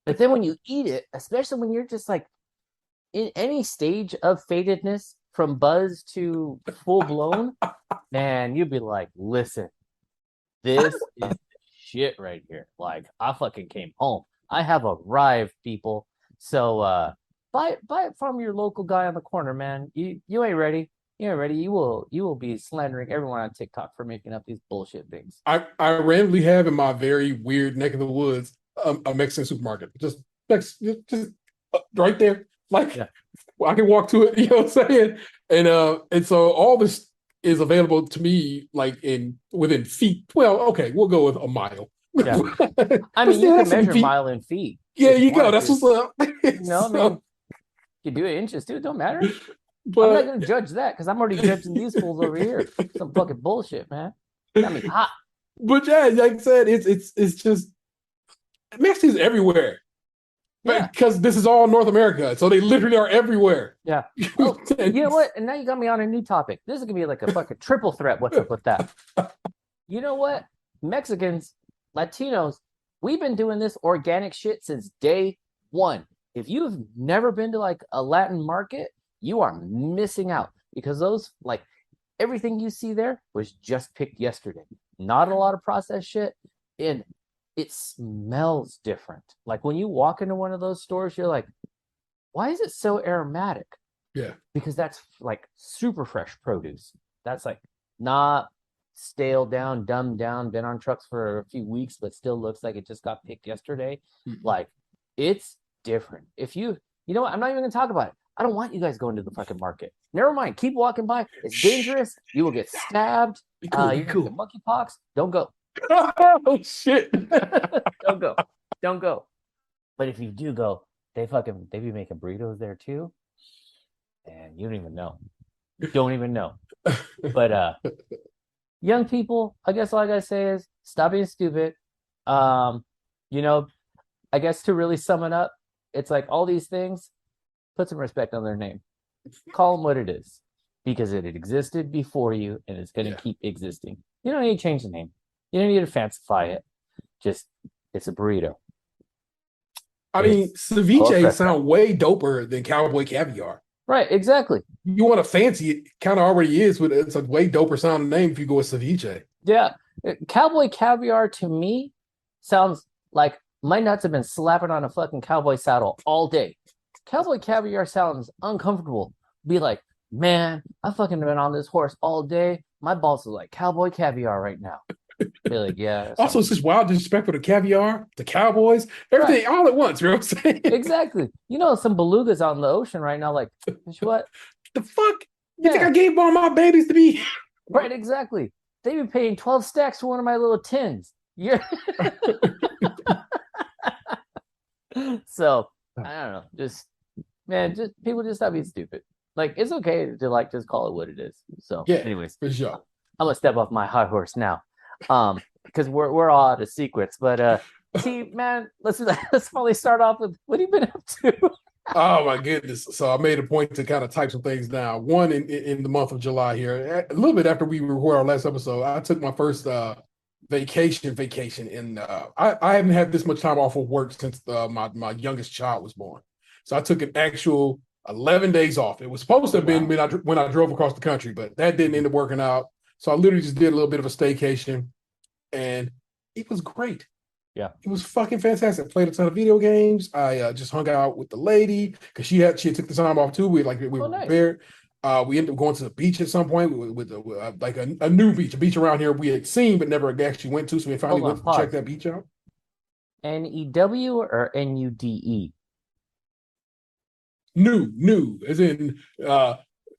But then when you eat it, especially when you're just like in any stage of fadedness from buzz to full blown, man, you'd be like, listen, this is shit right here. Like I fucking came home. I have arrived, people. So buy it from your local guy on the corner, man. You ain't ready. you're ready. You will be slandering everyone on TikTok for making up these bullshit things. I randomly have in my very weird neck of the woods a Mexican supermarket. Just right there. Like Yeah. I can walk to it, you know what I'm saying? And so all this is available to me like within feet. Well, okay, we'll go with a mile. Yeah. I But mean, you still, can that's in measure feet. mile in feet. Yeah, if you go. wanted That's to. what's up. You know, I mean, So, you can do it inches too. It don't matter. I'm not but gonna judge that because I'm already judging these fools over here. Some fucking bullshit, man. Got me hot. but yeah, like I said, it's just Mexicans everywhere. Yeah. Because this is all North America, so they literally are everywhere. Yeah. Oh, you know what? And now you got me on a new topic. This is gonna be like a fucking triple threat. What's up with that? You know what? Mexicans, Latinos, we've been doing this organic shit since day one. If you've never been to like a Latin market, you are missing out because those like everything you see there was just picked yesterday. Not a lot of processed shit. And it smells different. Like when you walk into one of those stores, you're like, why is it so aromatic? Yeah. Because that's like super fresh produce. That's like not stale down, dumbed down, been on trucks for a few weeks, but still looks like it just got picked yesterday. Mm-hmm. Like it's different. If you know what, I'm not even gonna talk about it. I don't want you guys going to the fucking market. Never mind. Keep walking by. It's dangerous. You will get stabbed. Cool, You cool. get monkeypox. Don't go. Oh shit. Don't go. Don't go. But if you do go, they be making burritos there too. And you don't even know. You don't even know. But young people, I guess all I gotta say is stop being stupid. You know, I guess to really sum it up, it's like all these things, put some respect on their name. Call them what it is. Because it existed before you and it's gonna keep existing. You don't need to change the name. You don't need to fancify it. Just it's a burrito. I mean, It's ceviche sound way doper than cowboy caviar. right, exactly. You want to fancy it, kind of already is, but it's a way doper sounding name if you go with ceviche. Yeah. Cowboy caviar to me sounds like my nuts have been slapping on a fucking cowboy saddle all day. Cowboy caviar sounds uncomfortable. Be like, man, I fucking been on this horse all day. My balls are like cowboy caviar right now. Be like, yeah. Also, it's just wild disrespectful to caviar, the cowboys, everything all at once. You know what I'm saying? Exactly. You know, some belugas out in the ocean right now, like, what? The fuck? You think I gave all my babies to be? Right, exactly. They've been paying 12 stacks for one of my little tins. Yeah. So, I don't know. Just people just stop being stupid. Like, it's okay to like just call it what it is. So, yeah, anyways, for sure. I'm gonna step off my high horse now. Because we're all out of secrets. But see, man, let's probably start off with what have you been up to? Oh my goodness. So I made a point to kind of type some things down. One in the month of July here, a little bit after we recorded our last episode, I took my first vacation and I haven't had this much time off of work since my youngest child was born. So I took an actual 11 days off. It was supposed to have been when I drove across the country, but that didn't end up working out. So I literally just did a little bit of a staycation and it was great. Yeah. It was fucking fantastic. I played a ton of video games. I just hung out with the lady because she took the time off too. We were nice. prepared. We ended up going to the beach at some point with like a new beach, a beach around here we had seen but never actually went to. So we finally went to check that beach out. NEW or NUDE? New, as in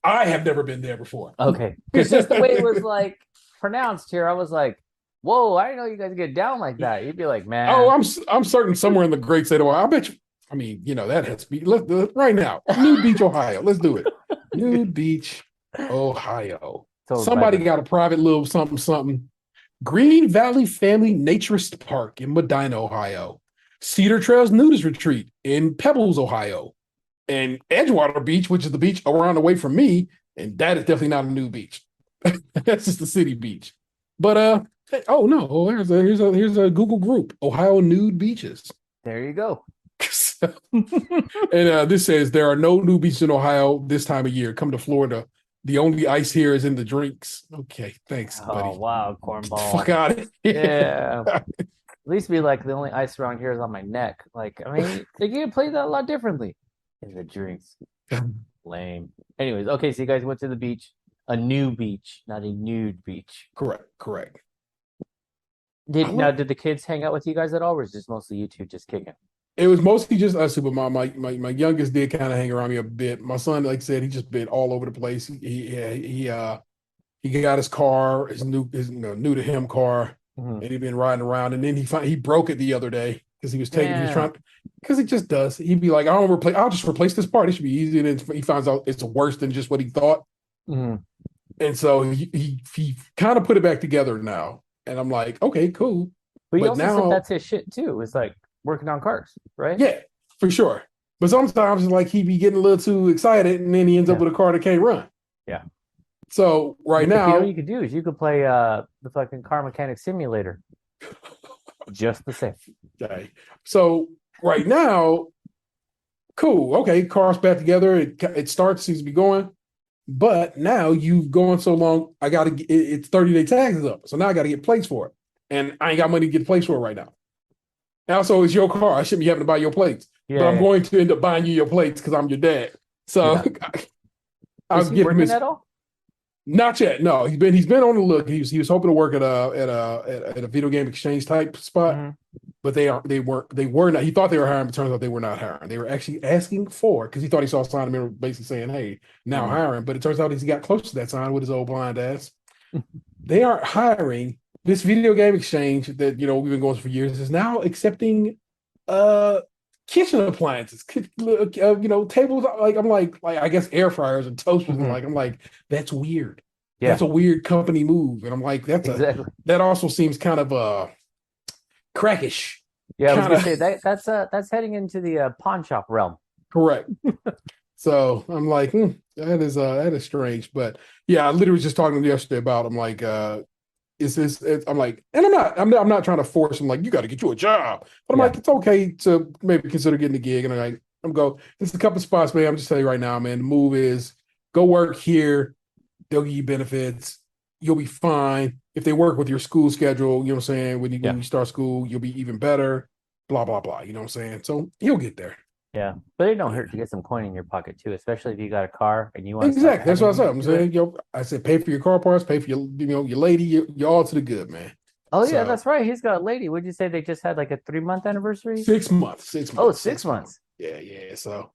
I have never been there before. Okay, because just the way it was like pronounced here, I was like, "Whoa, I didn't know you guys get down like that." You'd be like, "Man, oh, I'm certain somewhere in the great state of Ohio. I bet you. I mean, that has to be right now. Nude Beach, Ohio. Let's do it. Nude Beach, Ohio. So somebody got a private little something. Green Valley Family Naturist Park in Medina, Ohio. Cedar Trails Nudist Retreat in Pebbles, Ohio. And Edgewater Beach, which is the beach around the way from me, and that is definitely not a nude beach. That's just the city beach. But oh no, here's a Google group, Ohio nude beaches. There you go. And this says there are no nude beaches in Ohio this time of year. Come to Florida. The only ice here is in the drinks. Okay, thanks, buddy. Oh wow, cornball. Fuck out of here. Yeah. At least be like the only ice around here is on my neck. Like, I mean, they can play that a lot differently. In the drinks. Lame. Anyways, okay, so you guys went to the beach. A new beach, not a nude beach. Correct. Did the kids hang out with you guys at all, or was it just mostly you two just kicking? It was mostly just us two, but my youngest did kind of hang around me a bit. My son, like I said, he just been all over the place. He got his car, his new to him car, Mhm. and he'd been riding around. And then he broke it the other day because he was Yeah. trying, because he just does. He'd be like, I'll just replace this part. It should be easy. And then he finds out it's worse than just what he thought. Mhm. And so he kind of put it back together now. And I'm like, okay, cool. But he But also said now, that's his shit too. It's like working on cars, right? yeah, for sure. But sometimes it's like he be getting a little too excited, and then he ends up Yeah. with a car that can't run. Yeah. So right You know now, what you could do is you could play the fucking car mechanic simulator. Just the same. okay. So right now, cool. Okay, car's back together. It starts, seems to be going. But now you've gone so long, it's 30-day taxes up. So now I got to get plates for it. And I ain't got money to get plates for it right now. Also, it's your car. I shouldn't be having to buy your plates. But I'm Yeah. going to end up buying you your plates because I'm your dad. So Yeah. I'll Is he give him working his. at all? Not yet. No, he's been on the look. He was hoping to work at a video game exchange type spot, Mhm. but they were not. He thought they were hiring, but turns out they were not hiring. They were actually asking for, because he thought he saw a sign in basically saying, "Hey, now Mhm. hiring." But it turns out he got close to that sign with his old blind ass. They aren't hiring. This video game exchange that we've been going for years is now accepting kitchen appliances, tables. Like I'm like I guess air fryers and toasters, and Mhm. I'm like, that's weird. That's Yeah, a weird company move, and I'm like, exactly. that also seems kind of crackish, Yeah, I was kind gonna of say that's heading into the pawn shop realm. correct. So I'm like, that is strange, but yeah, I literally was just talking to him yesterday about. I'm like, I'm like, and I'm not trying to force him like you got to get you a job, but I'm Yeah, like, it's okay to maybe consider getting a gig. And there's a couple of spots, man. I'm just telling you right now, man. The move is go work here. They'll give you benefits. You'll be fine if they work with your school schedule. You know what I'm saying? When yeah, you start school, you'll be even better. Blah blah blah. You know what I'm saying? So he'll get there. yeah. But it don't Yeah. hurt to get some coin in your pocket too, especially if you got a car and you want to start Exactly. That's what I adding said. I'm to it. saying, I said, pay for your car parts, pay for your lady. You're all to the good, man. Oh yeah, So that's right. He's got a lady. Would you say they just had like a 3 month anniversary? 6 months, six Oh, months, six 6 months. months. Yeah. So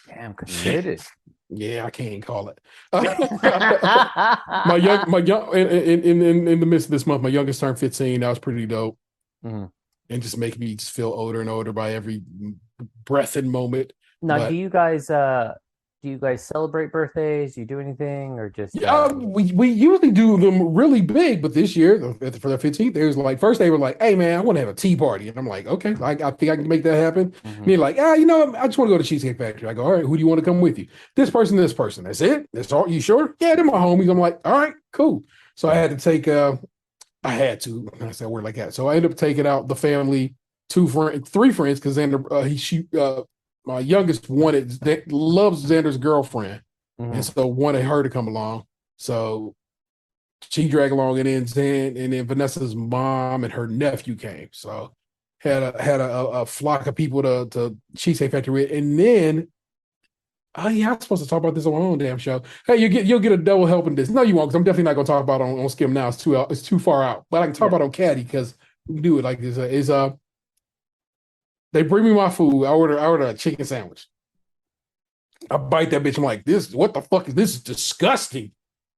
Damn, committed. yeah, I can't call it. My young in the midst of this month, my youngest turned 15. That was pretty dope, Mhm. and just make me just feel older and older by every breath and moment. Now, But do you guys celebrate birthdays? Do you do anything or just yeah, we usually do them really big, but this year for the 15th, it was like first they were like, "Hey man, I want to have a tea party," and I'm like, "Okay, I think I can make that happen." And Mhm. they're like, I just want to go to Cheesecake Factory." I go, "All right, who do you want to come with you?" This person, this person. That's it. That's all. You sure? Yeah, they're my homies. I'm like, "All right, cool." So I had to take. I had to. I said a word like that. So I ended up taking out the family, three friends, because Xander, my youngest loves Xander's girlfriend, and Mhm. so wanted her to come along. So she dragged along, and then Vanessa's mom and her nephew came. So had a flock of people to Cheesecake Factory, and then oh yeah, I'm supposed to talk about this on my own damn show. Hey, you'll get a double helping this. No, you won't, because I'm definitely not going to talk about it on Skim now. It's too far out. But I can talk Yeah. about it on Caddy because we can do it like this. They bring me my food. I order a chicken sandwich. I bite that bitch. I'm like, what the fuck is this? Is disgusting.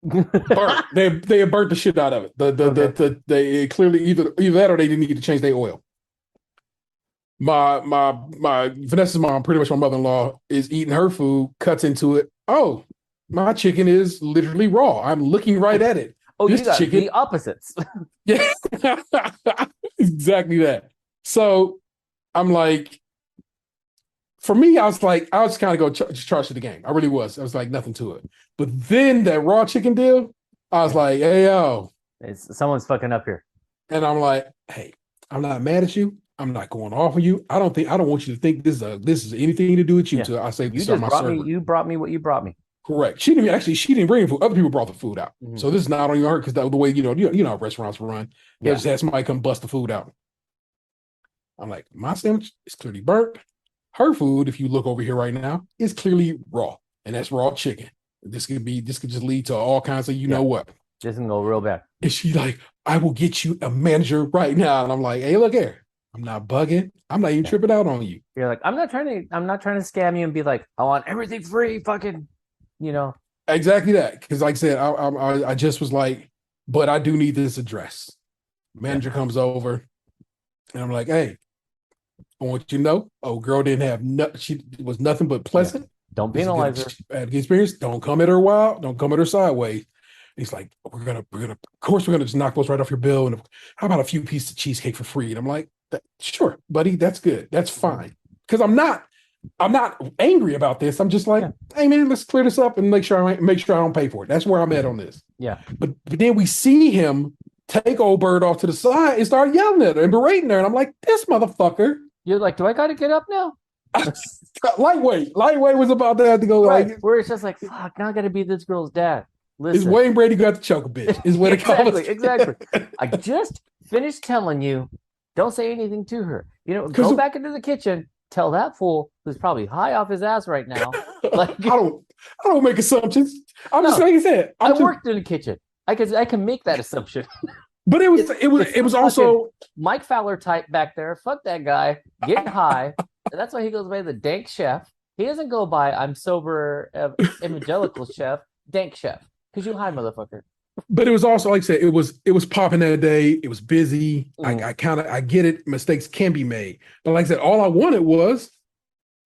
Burnt. They had burnt the shit out of it. Okay. They clearly either that or they didn't need to change their oil. My Vanessa's mom, pretty much my mother-in-law, is eating her food, cuts into it. Oh, my chicken is literally raw. I'm looking right at it. Oh, you This got the chicken, opposites. yeah, exactly that. So I'm like, for me, I was kind of go just charge to the game. I really was. I was like nothing to it. But then that raw chicken deal, I was Yeah. like, hey yo, Someone's fucking up here. and I'm like, hey, I'm not mad at you. I'm not going off on you. I don't want you to think this is anything to do with you. Yeah. To I say You this on just my brought me, server. you brought me what you brought me. Correct. She didn't bring food. Other people brought the food out. Mhm. So this is not on your because the way you know how restaurants run. They'll Yeah. just have somebody come bust the food out. I'm like, my sandwich is clearly burnt. Her food, if you look over here right now, is clearly raw, and that's raw chicken. This could just lead to all kinds of Yeah. what. This can go real bad. And she like, I will get you a manager right now. And I'm like, hey, look here. I'm not bugging. I'm not even Yeah. tripping out on you. You're like, I'm not trying to scam you and be like, I want everything free, fucking, you know. Exactly that. Because like I said, I just was like, but I do need this address. Manager comes over and I'm like, hey, I want you to know, oh, girl didn't have she was nothing but pleasant. Yeah. Don't penalize her. Bad experience. Don't come at her wild. Don't come at her sideways. He's like, we're gonna, of course, we're gonna just knock those right off your bill. And how about a few pieces of cheesecake for free? And I'm like, sure, buddy, that's good. That's fine. Because I'm not angry about this. I'm just like, hey man, let's clear this up and make sure I don't pay for it. That's where I'm at on this. Yeah. But then we see him take old bird off to the side and start yelling at her and berating her. And I'm like, this motherfucker. You're like, do I got to get up now? Lightweight was about to have to go right. like, where it's just like, fuck, now I got to be this girl's dad. Listen. Is Wayne Brady got to choke a bitch? Is what exactly. I just finished telling you, don't say anything to her. Go back into the kitchen, tell that fool who's probably high off his ass right now. Like, I don't make assumptions. I'm just like I said. I worked in the kitchen. I can make that assumption. But it was also Mike Fowler type back there. Fuck that guy. Get high. And that's why he goes by the dank chef. He doesn't go by I'm sober evangelical chef, dank chef. Because you high, motherfucker. But it was also, like I said, it was popping that day. It was busy. I get it. Mistakes can be made. But like I said, all I wanted was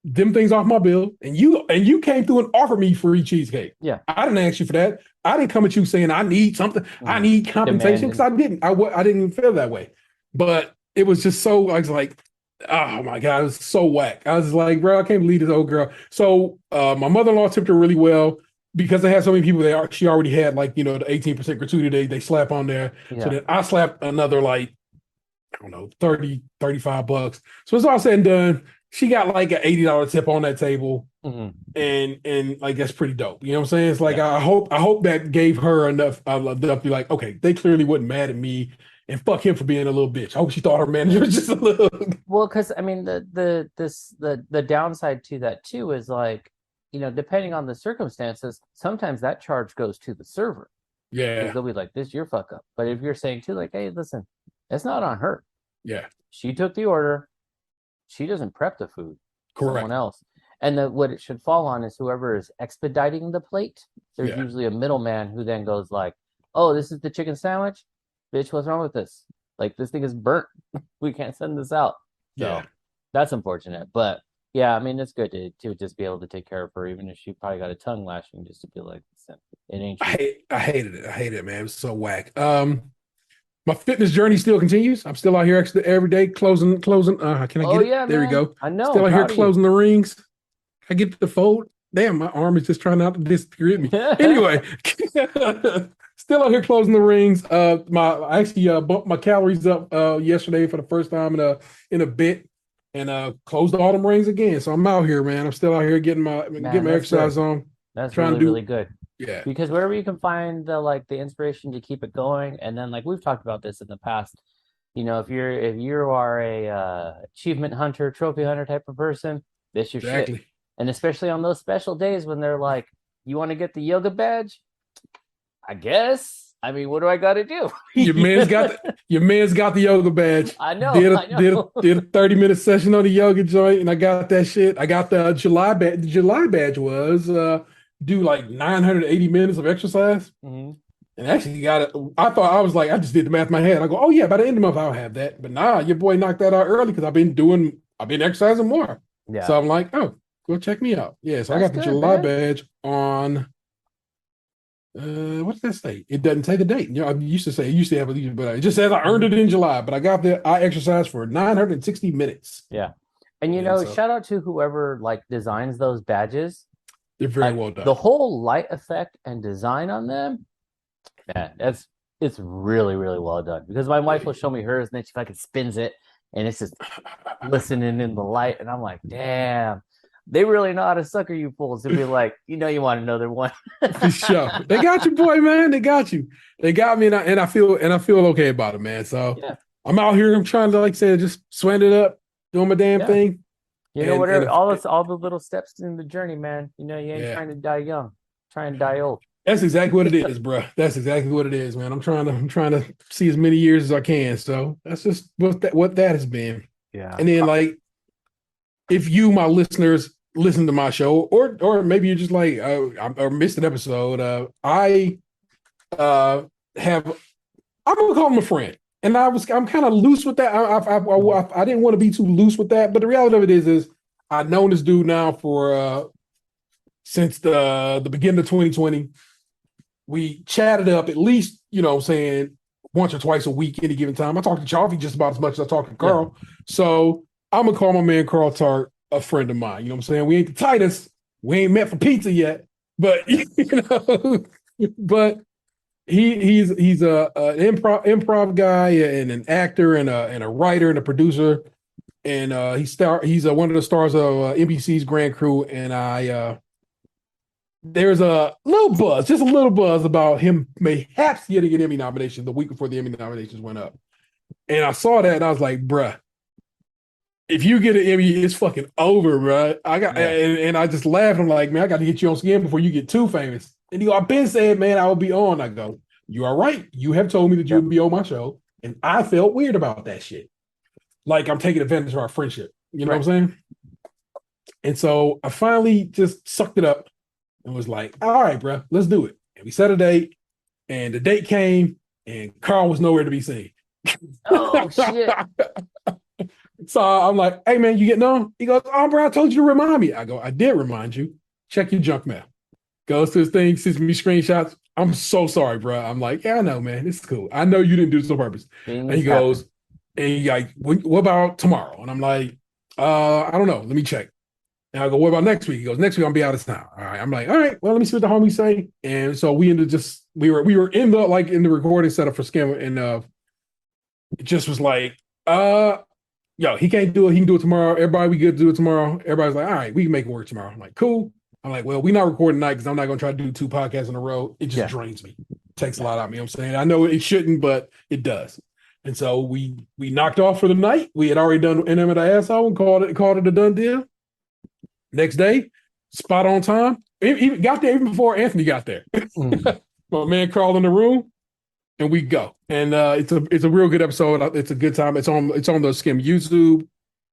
them things off my bill. And you came through and offered me free cheesecake. Yeah. I didn't ask you for that. I didn't come at you saying I need something. I need compensation because I didn't. I didn't even feel that way. But it was just so, I was like, oh my God, it was so whack. I was like, bro, I can't believe this old girl. So my mother-in-law tipped her really well. Because they had so many people, she already had the 18% gratuity they slap on there. Yeah. So then I slapped another 30, $35. So it's all said and done. She got like an $80 tip on that table. And like that's pretty dope. You know what I'm saying? It's like I hope that gave her enough to be like, okay, they clearly wasn't mad at me. And fuck him for being a little bitch. I hope she thought her manager was just a little. Well, because I mean the downside to that too is like, depending on the circumstances, sometimes that charge goes to the server. Yeah. Because they'll be like, this is your fuck up. But if you're saying too, like, hey, listen, it's not on her. Yeah. She took the order. She doesn't prep the food. Correct. Someone else. And what it should fall on is whoever is expediting the plate. There's usually a middleman who then goes like, oh, this is the chicken sandwich? Bitch, what's wrong with this? Like, this thing is burnt. We can't send this out. So that's unfortunate. But yeah, I mean, it's good to just be able to take care of her, even if she probably got a tongue lashing, just to be like, it ain't true. I hated it, man. It was so whack. My fitness journey still continues. I'm still out here every day closing. Can I get it? Yeah, there man. we go. I know. Still out here closing the rings. I get the fold. Damn, my arm is just trying not to disappear at me. Anyway, still out here closing the rings. I actually bumped my calories up yesterday for the first time in a bit. And closed all them rings again. So I'm out here, man. I'm still out here getting my exercise on. That's really good. Yeah. Because wherever you can find the inspiration to keep it going, and then like we've talked about this in the past, if you are a achievement hunter, trophy hunter type of person, this your shit. And especially on those special days when they're like, you want to get the yoga badge? I guess. I mean, what do I got to do? Your man's got the yoga badge. I know. Did a 30-minute session on the yoga joint, and I got that shit. I got the July badge. The July badge was do like 980 minutes of exercise, and actually got it. I was like, I just did the math in my head. I go, oh yeah, by the end of the month I'll have that. But nah, your boy knocked that out early because I've been exercising more. Yeah. So I'm like, oh, go check me out. Yeah. So I got the July badge on. What's that say? It doesn't say the date. I used to have a, but it just says I earned it in July. But I got there. I exercised for 960 minutes. Yeah, and shout out to whoever designs those badges. They're very well done. The whole light effect and design on them, man, it's really really well done. Because my wife will show me hers, and then she fucking spins it, and it's just glistening in the light, and I'm like, damn. They really know how to sucker you fools to be like, you want another one. For sure. They got you, boy, man. They got you. They got me, and I feel okay about it, man. So I'm out here. I'm trying to, like I said, just sweat it up, doing my damn thing. Whatever. All the little steps in the journey, man. You ain't trying to die young. Try and die old. That's exactly what it is, bro. That's exactly what it is, man. I'm trying to see as many years as I can. So that's just what that has been. Yeah. And then like if you, my listeners, listen to my show, or maybe you're just like I missed an episode. I have I'm gonna call him a friend, and I'm kind of loose with that. I didn't want to be too loose with that, but the reality of it is I've known this dude now for since the beginning of 2020. We chatted up at least, saying once or twice a week, any given time. I talk to Chaufie just about as much as I talk to Carl. Yeah. So I'm gonna call my man Carl Tart a friend of mine. You know what I'm saying? We ain't the tightest. We ain't met for pizza yet, but but he's an improv guy and an actor and a writer and a producer, and he's one of the stars of NBC's Grand Crew. And there's a little buzz, just a little buzz about him perhaps getting an Emmy nomination the week before the Emmy nominations went up. And I saw that and I was like, bruh, if you get an Emmy, it's fucking over, bruh. And I just laughed. I'm like, man, I got to get you on skin before you get too famous. And I've been saying, man, I will be on. I go, you are right. You have told me that you'll be on my show. And I felt weird about that shit. Like I'm taking advantage of our friendship. You know what I'm saying? And so I finally just sucked it up and was like, all right, bro, let's do it. And we set a date, and the date came, and Carl was nowhere to be seen. Oh, shit. So I'm like, hey, man, you getting on? He goes, oh, bro, I told you to remind me. I go, I did remind you. Check your junk mail. Goes to his thing, sends me screenshots. I'm so sorry, bro. I'm like, yeah, I know, man. It's cool. I know you didn't do this on purpose. And he goes, and he's like, what about tomorrow? And I'm like, I don't know. Let me check. And I go, what about next week? He goes, next week I'll be out of town. All right. I'm like, all right, well, let me see what the homies say. And so we ended we were in the recording setup for Skim, and it just was like, yo, he can't do it. He can do it tomorrow. Everybody, we good to do it tomorrow. Everybody's like, all right, we can make it work tomorrow. I'm like, cool. I'm like, well, we're not recording tonight because I'm not going to try to do 2 podcasts in a row. It just drains me. It takes a lot out of me. You know what I'm saying? I know it shouldn't, but it does. And so we knocked off for the night. We had already done NM at the asshole and called it a done deal. Next day, spot on time. Even got there even before Anthony got there. My man crawled in the room, and we go. And it's a real good episode. It's a good time. It's on the Skim YouTube.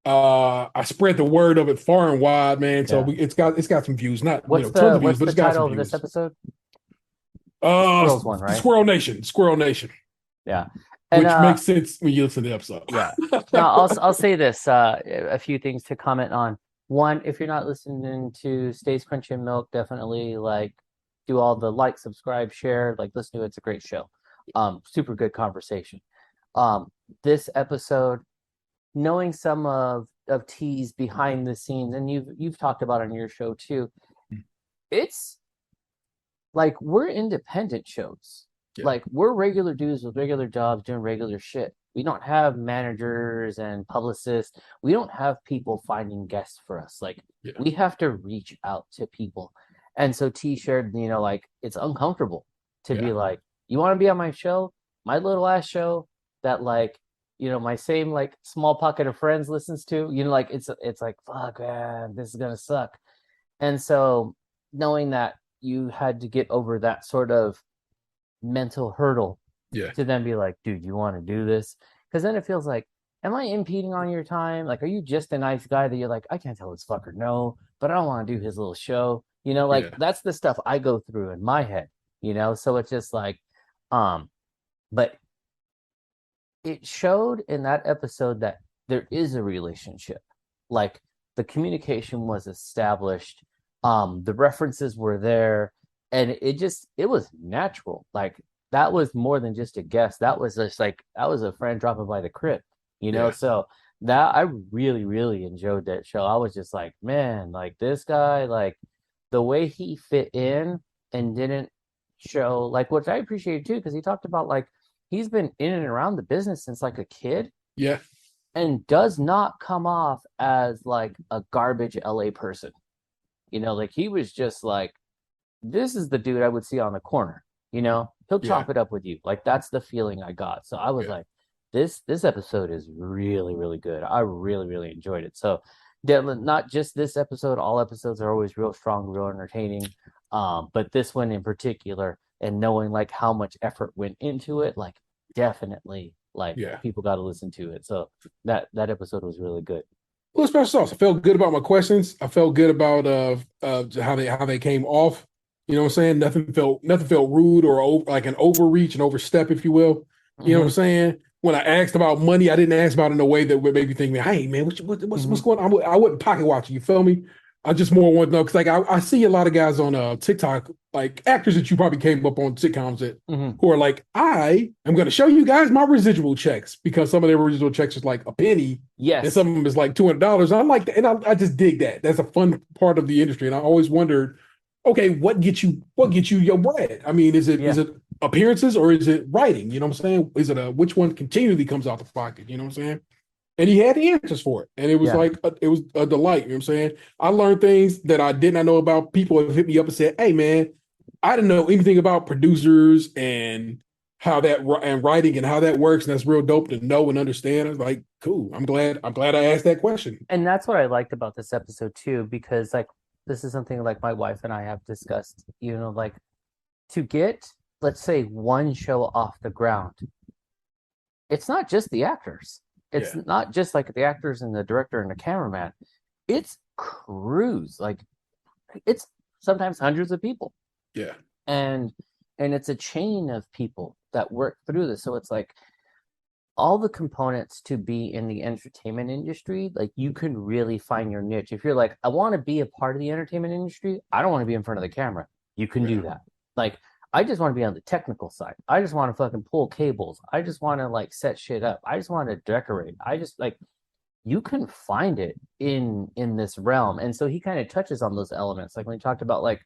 I spread the word of it far and wide, man. So it's got some views. Not tons of views, but it's got some views. What's the title of this episode? Squirrels one, right? Squirrel Nation. Yeah. And, which makes sense when you listen to the episode. Yeah. Now I'll say this. A few things to comment on. One, if you're not listening to Stays Crunchy and Milk, definitely do all the subscribe, share, listen to it. It's a great show. Super good conversation. This episode, knowing some of T's behind the scenes, and you've talked about it on your show too. It's we're independent shows. Yeah. We're regular dudes with regular jobs doing regular shit. We don't have managers and publicists. We don't have people finding guests for us. We have to reach out to people. And so T shared, it's uncomfortable to be like, you want to be on my show? My little ass show that my same small pocket of friends listens to, it's like, fuck, man, this is going to suck. And so knowing that you had to get over that sort of mental hurdle to then be like, dude, you want to do this? Because then it feels like, am I impeding on your time? Are you just a nice guy that you're like, I can't tell this fucker no, but I don't want to do his little show. That's the stuff I go through in my head, so it's just but it showed in that episode that there is a relationship. The communication was established, the references were there, and it was natural. That was more than just a guest. That was just that was a friend dropping by the crib, so that I really, really enjoyed that show. I was just like, man, this guy, the way he fit in and didn't show, which I appreciated too, because he talked about he's been in and around the business since a kid. Yeah. And does not come off as a garbage LA person. He was just this is the dude I would see on the corner, he'll chop it up with you. That's the feeling I got. So I was this episode is really, really good. I really, really enjoyed it. So Devlin, not just this episode, all episodes are always real strong, real entertaining. But this one in particular, and knowing like how much effort went into it, like definitely like Yeah. people got to listen to it. So that episode was really good. Well, special sauce. I felt good about my questions. I felt good about how they came off. You know what I'm saying? Nothing felt rude or like an overreach and overstep, if you will. You know what I'm Hmm. saying? When I asked about money, I didn't ask about it in a way that would make me think, hey man, what's Hmm. going on? I wasn't pocket watching. You feel me? I just more want to know because like I see a lot of guys on TikTok, like actors that you probably came up on sitcoms that Hmm. who are like, I am going to show you guys my residual checks because some of their residual checks is like a penny and Yes. some of them is like $200. I like that, and I just dig that. That's a fun part of the industry, and I always wondered, okay, what gets you your bread? I mean, is Yeah. it appearances or is it writing? You know what I'm saying? Is it which one continually comes out the pocket? You know what I'm saying? And he had the answers for it, and it was Yeah. like it was a delight. You know what I'm saying? I learned things that I did not know about. People have hit me up and said, "Hey, man, I didn't know anything about producers and how that and writing and how that works, and that's real dope to know and understand." I was like, "Cool, I'm glad I asked that question." And that's what I liked about this episode too, because like this is something like my wife and I have discussed, like to get, let's say, one show off the ground, it's not just the actors. It's Yeah, not just like the actors and the director and the cameraman. It's crews. Like it's sometimes hundreds of people. yeah, And it's a chain of people that work through this. So it's like all the components to be in the entertainment industry, like you can really find your niche. If you're like, I want to be a part of the entertainment industry, I don't want to be in front of the camera. You can yeah, do that. Like, I just want to be on the technical side. I just want to fucking pull cables. I just want to like set shit up. I just want to decorate. I just like you can find it in this realm. And so he kind of touches on those elements. Like when he talked about like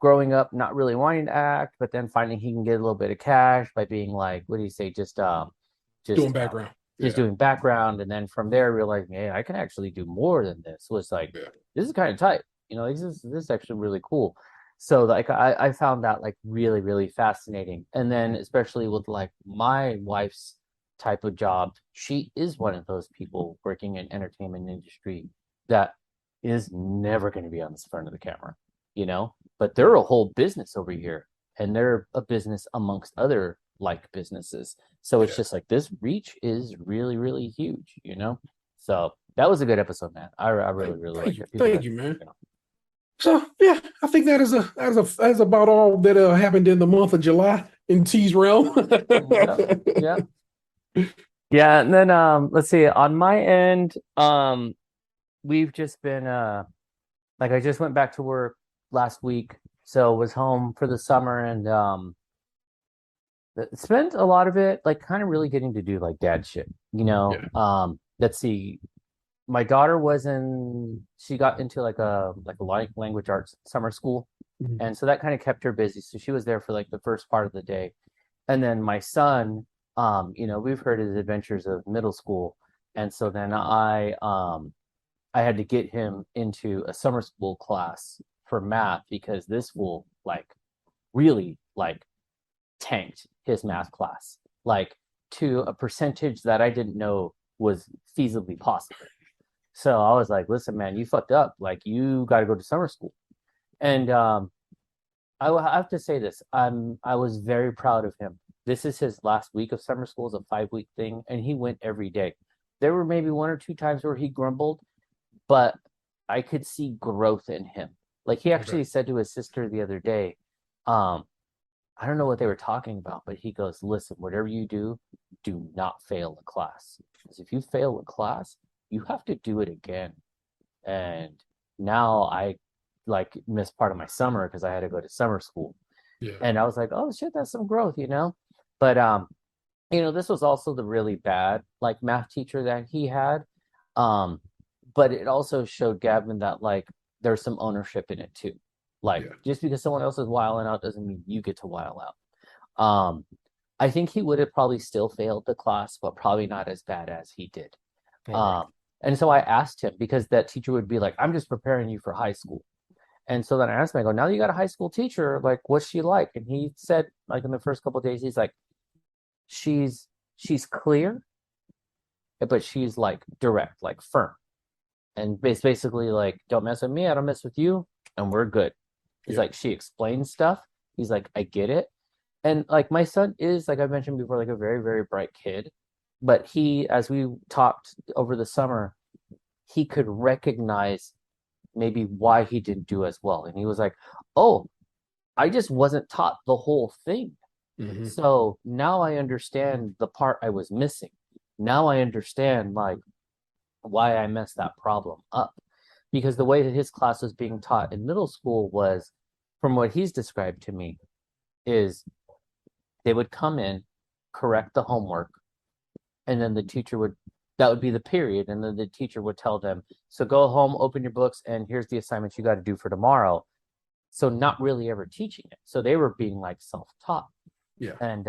growing up not really wanting to act, but then finding he can get a little bit of cash by being like, what do you say, doing just background. just Yeah, doing background, and then from there realizing, hey, I can actually do more than this. Was like, yeah, this is kind of tight. This is actually really cool. So like I found that like really, really fascinating. And then especially with like my wife's type of job, she is one of those people working in entertainment industry that is never going to be on the front of the camera, but they're a whole business over here, and they're a business amongst other like businesses. So it's yeah. just like this reach is really, really huge. So that was a good episode, man. I really, really liked it. People Thank got, you, man. you know. So yeah, I think that's about all that happened in the month of July in T's realm. Yeah, yeah. Yeah, and then let's see, on my end, we've just been like I just went back to work last week, so was home for the summer and spent a lot of it like kind of really getting to do like dad shit, Yeah. let's see, my daughter she got into like a language arts summer school, Mhm. and so that kind of kept her busy, so she was there for like the first part of the day. And then my son, we've heard his adventures of middle school, and so then I had to get him into a summer school class for math because this school like really like tanked his math class, like to a percentage that I didn't know was feasibly possible. So I was like, listen, man, you fucked up. Like, you got to go to summer school. And have to say this. I was very proud of him. This is his last week of summer school. It's a 5-week thing, and he went every day. There were maybe one or two times where he grumbled, but I could see growth in him. Like he Okay. actually said to his sister the other day, um, I don't know what they were talking about, but he goes, listen, whatever you do not fail a class. Because if you fail a class, you have to do it again. And now I like missed part of my summer because I had to go to summer school. Yeah. And I was like, oh shit, that's some growth. But this was also the really bad like math teacher that he had. Um, but it also showed Gavin that like there's some ownership in it too. Like Yeah. just because someone else is wilding out doesn't mean you get to wild out. I think he would have probably still failed the class, but probably not as bad as he did. Okay. Um, and so I asked him because that teacher would be like, I'm just preparing you for high school. And so then I asked him, I go, now that you got a high school teacher, like, what's she like? And he said, like, in the first couple of days, he's like, she's clear, but she's like direct, like firm. And basically like, don't mess with me, I don't mess with you, and we're good. He's Yeah. like, she explains stuff. He's like, I get it. And like my son is, like I mentioned before, like a very, very bright kid. But he, as we talked over the summer, he could recognize maybe why he didn't do as well. And he was like, oh, I just wasn't taught the whole thing. Hmm. So now I understand the part I was missing. Now I understand like why I messed that problem up. Because the way that his class was being taught in middle school was, from what he's described to me, is they would come in, correct the homework, and then the teacher would, that would be the period, and then the teacher would tell them, so go home, open your books, and here's the assignments you got to do for tomorrow. So not really ever teaching it. So they were being like self-taught. Yeah. And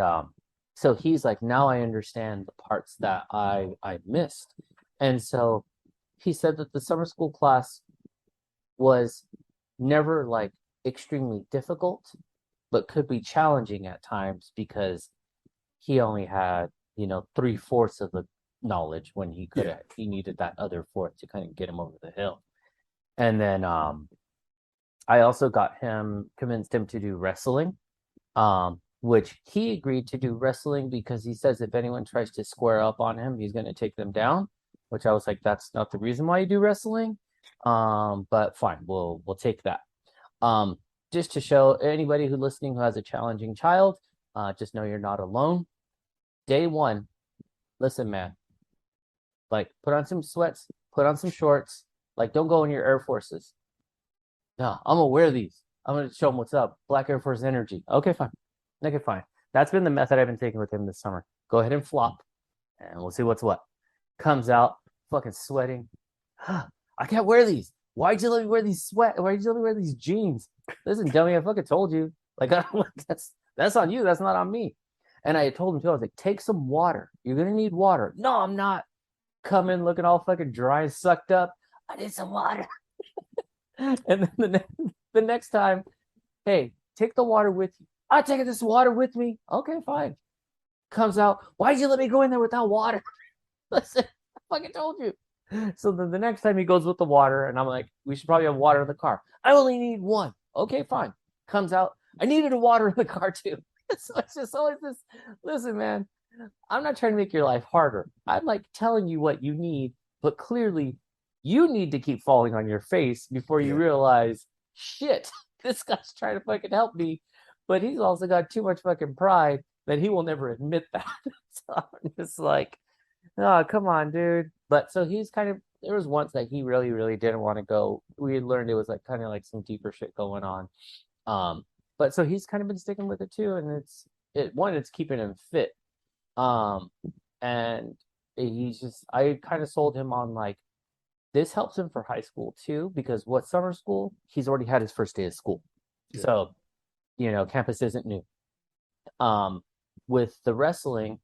so he's like, now I understand the parts that I missed. And so he said that the summer school class was never like extremely difficult, but could be challenging at times because he only had, 3/4 of the knowledge when Yeah. he needed that other fourth to kind of get him over the hill. And then I also got him, convinced him to do wrestling, which he agreed to do wrestling because he says if anyone tries to square up on him, he's going to take them down. Which I was like, that's not the reason why you do wrestling. But fine, we'll take that. Um, just to show anybody who listening who has a challenging child, just know you're not alone. Day one, listen, man, like put on some sweats, put on some shorts, like don't go in your Air Forces. No, I'm gonna wear these. I'm gonna show him what's up. Black Air Force energy. Okay, fine. Okay, fine. That's been the method I've been taking with him this summer. Go ahead and flop, and we'll see what's what. Comes out, fucking sweating. I can't wear these. Why'd you let me wear these sweat? Why'd you let me wear these jeans? Listen, dummy, I fucking told you. Like, that's on you. That's not on me. And I told him too. I was like, take some water. You're gonna need water. No, I'm not. Come in looking all fucking dry and sucked up. I need some water. And then the next time, hey, take the water with you. I'm taking this water with me. Okay, fine. Comes out. Why'd you let me go in there without water? Listen, I fucking told you. So then the next time he goes with the water, and I'm like, we should probably have water in the car. I only need one. Okay, fine. Comes out. I needed a water in the car too. So it's just always this. Listen, man, I'm not trying to make your life harder. I'm like telling you what you need, but clearly you need to keep falling on your face before you Yeah. realize, shit, this guy's trying to fucking help me, but he's also got too much fucking pride that he will never admit that. So I'm just like, oh, come on, dude. But so he's kind of, there was once that he really, really didn't want to go. We had learned it was like kind of like some deeper shit going on. Um, but so he's kind of been sticking with it too, and it's keeping him fit. Um, and he's just, I kind of sold him on like, this helps him for high school too, because what summer school, he's already had his first day of school. Yeah. So, campus isn't new. Um, with the wrestling,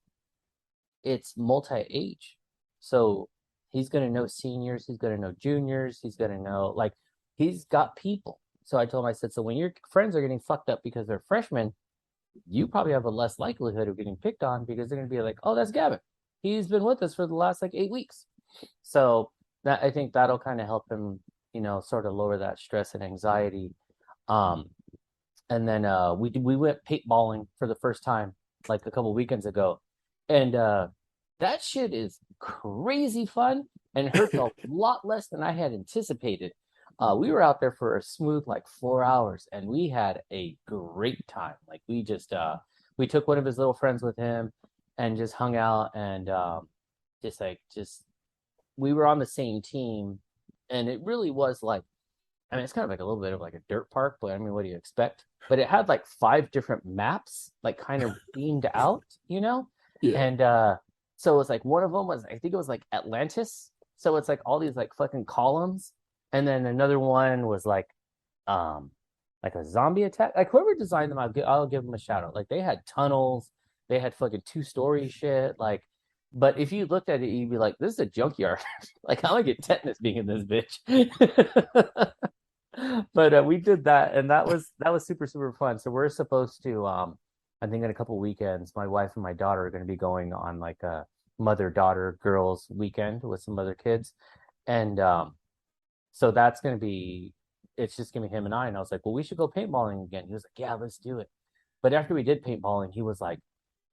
it's multi-age. So he's going to know seniors, he's going to know juniors, he's going to know, like, he's got people. So I told him, I said, so when your friends are getting fucked up because they're freshmen, you probably have a less likelihood of getting picked on because they're going to be like, oh, that's Gavin. He's been with us for the last like 8 weeks. So that, I think that'll kind of help him, sort of lower that stress and anxiety. Um, and then we went paintballing for the first time like a couple weekends ago, and that shit is crazy fun and hurts a lot less than I had anticipated. We were out there for a smooth like 4 hours, and we had a great time. Like we took one of his little friends with him and just hung out and just we were on the same team, and it really was like, I mean, it's kind of like a little bit of like a dirt park, but I mean, what do you expect? But it had like 5 different maps, like kind of beamed out, Yeah. And so it was like one of them was, I think it was like Atlantis. So it's like all these like fucking columns, and then another one was um like a zombie attack. Like whoever designed them, I'll give them a shout out. Like they had tunnels, they had fucking 2-story shit, like. But if you looked at it, you'd be like, "This is a junkyard." Like, I'm gonna get tetanus being in this bitch. But we did that, and that was super super fun. So we're supposed to, I think in a couple weekends, my wife and my daughter are going to be going on like a mother daughter girls weekend with some other kids, and So that's gonna be it's just gonna be him and I. And I was like, well, we should go paintballing again. He was like, yeah, let's do it. But after we did paintballing, he was like,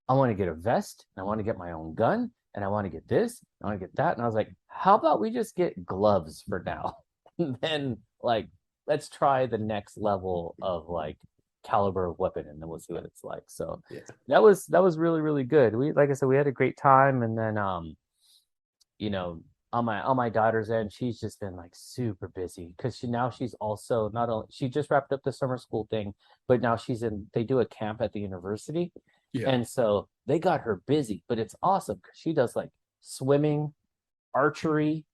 I want to get a vest, and I want to get my own gun, and I want to get this, I want to get that. And I was like, how about we just get gloves for now? And then like let's try the next level of like caliber of weapon, and then we'll see what it's like. So Yeah. that was really, really good. We like I said, we had a great time. And then you know, on my daughter's end, she's just been like super busy because she's also not only she just wrapped up the summer school thing, but now they do a camp at the university. Yeah. And so they got her busy, but it's awesome because she does like swimming, archery,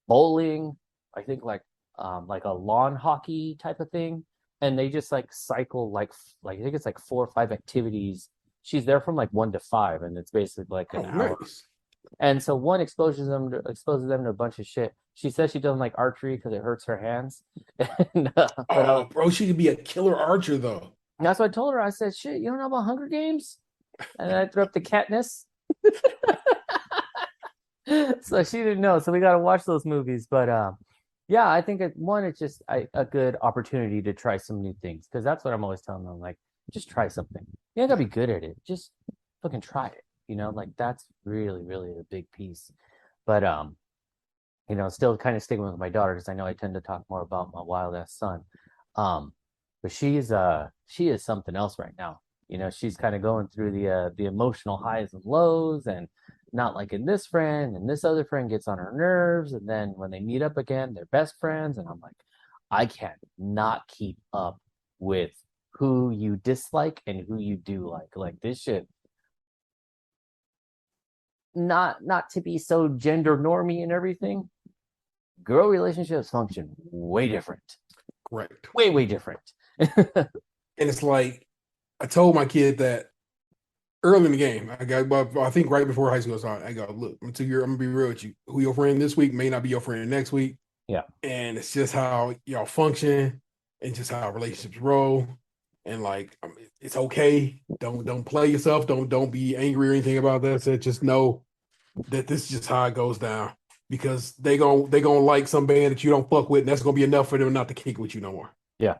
bowling, I think like a lawn hockey type of thing. And they just like cycle like I think it's like 4 or 5 activities. She's there from like 1 to 5, and it's basically like Oh, an hour. nice. And so one exposes them to a bunch of shit. She says she doesn't like archery because it hurts her hands. Oh, bro, she could be a killer archer though. That's what I told her. I said, "Shit, you don't know about Hunger Games?" And then I threw up the Katniss. So she didn't know. So we got to watch those movies. But yeah, I think it's just a good opportunity to try some new things because that's what I'm always telling them. Like, just try something. You ain't gotta be good at it. Just fucking try it. Like that's really, really a big piece. But still kind of sticking with my daughter because I know I tend to talk more about my wild ass son. Um, but she is something else right now. She's kind of going through the emotional highs and lows, and not liking this friend, and this other friend gets on her nerves, and then when they meet up again, they're best friends, and I'm like, I can't not keep up with who you dislike and who you do like. Like this shit, not to be so gender normy and everything. Girl relationships function way different. Correct. Way, way different. And it's like I told my kid that early in the game. I think right before high school started. I go, look, I'm gonna be real with you. Who your friend this week may not be your friend next week. Yeah. And it's just how y'all function and just how relationships roll. And like, I mean, it's okay. Don't play yourself. Don't be angry or anything about that. So just know that this is just how it goes down because they gonna like some band that you don't fuck with, and that's gonna be enough for them not to kick with you no more. Yeah.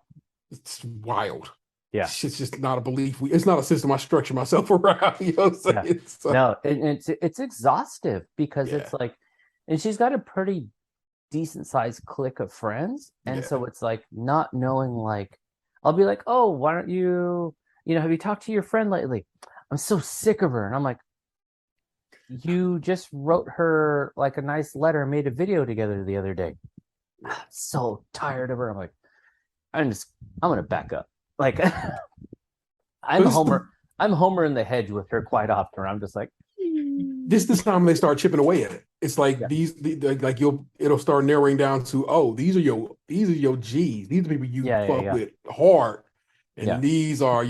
It's wild. Yeah. It's just not a belief. It's not a system I structure myself around. You know what I'm saying? Yeah. So, No, it's exhaustive because yeah. it's like, and she's got a pretty decent sized clique of friends, and Yeah. so it's like not knowing like, I'll be like, oh, why don't have you talked to your friend lately? I'm so sick of her, and I'm like, you just wrote her like a nice letter and made a video together the other day. I'm so tired of her. I'm like, I'm gonna back up. Like I'm Homer. I'm Homer in the hedge with her quite often. Where I'm just like, this is the time they start chipping away at it. It's like yeah. like it'll start narrowing down to, oh, these are your G's. These are people you fuck with hard, and these are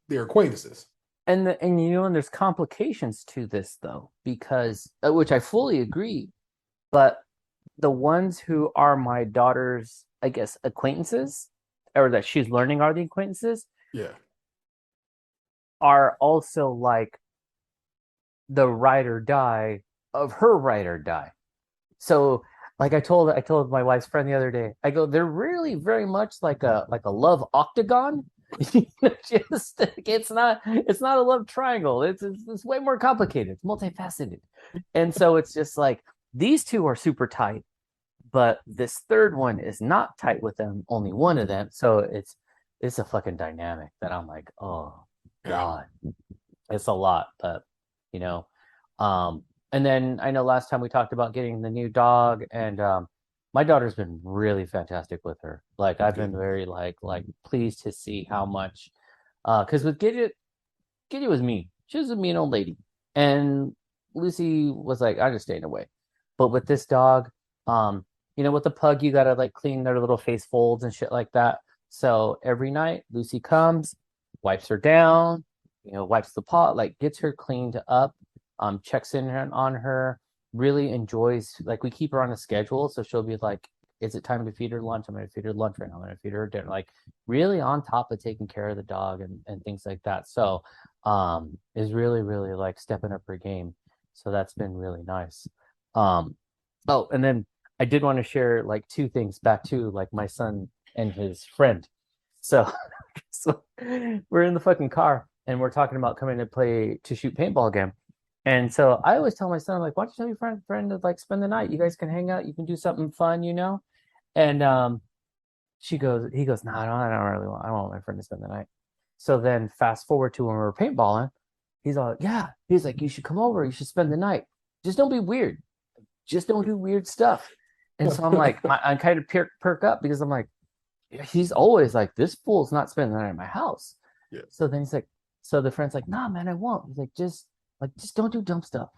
their acquaintances. And there's complications to this though, because which I fully agree, but the ones who are my daughter's, I guess, acquaintances, or that she's learning are the acquaintances, yeah, are also like the ride or die of her ride or die. So like I told my wife's friend the other day, I go, they're really very much like a love octagon. Just it's not a love triangle. It's way more complicated. It's multifaceted. And so it's just like these two are super tight, but this third one is not tight with them, only one of them. So it's a fucking dynamic that I'm like, oh God. It's a lot, but you know. And then I know last time we talked about getting the new dog, and my daughter's been really fantastic with her. Like I've been very like pleased to see how much because with Gidget was mean. She was a mean old lady. And Lucy was like, I'm just staying away. But with this dog, with the pug, you gotta like clean their little face folds and shit like that. So every night Lucy comes, wipes her down, wipes the paw, like gets her cleaned up, checks in on her, really enjoys, like we keep her on a schedule. So she'll be like, is it time to feed her lunch? I'm going to feed her lunch right now. I'm going to feed her dinner. Like really on top of taking care of the dog and things like that. So is really, really like stepping up her game. So that's been really nice. Oh, and then I did want to share like two things back to like my son and his friend. So, so we're in the fucking car and we're talking about coming to shoot paintball again. And so I always tell my son, I'm like, why don't you tell your friend to like spend the night? You guys can hang out, you can do something fun, you know? And he goes, no, I don't want my friend to spend the night. So then fast forward to when we were paintballing, he's all, yeah. He's like, you should come over, you should spend the night. Just don't be weird. Just don't do weird stuff. And so I'm like, I kind of perk up because I'm like, he's always like, this fool's not spending the night at my house. Yeah. So then he's like, so the friend's like, nah, man, I won't. He's like, just don't do dumb stuff.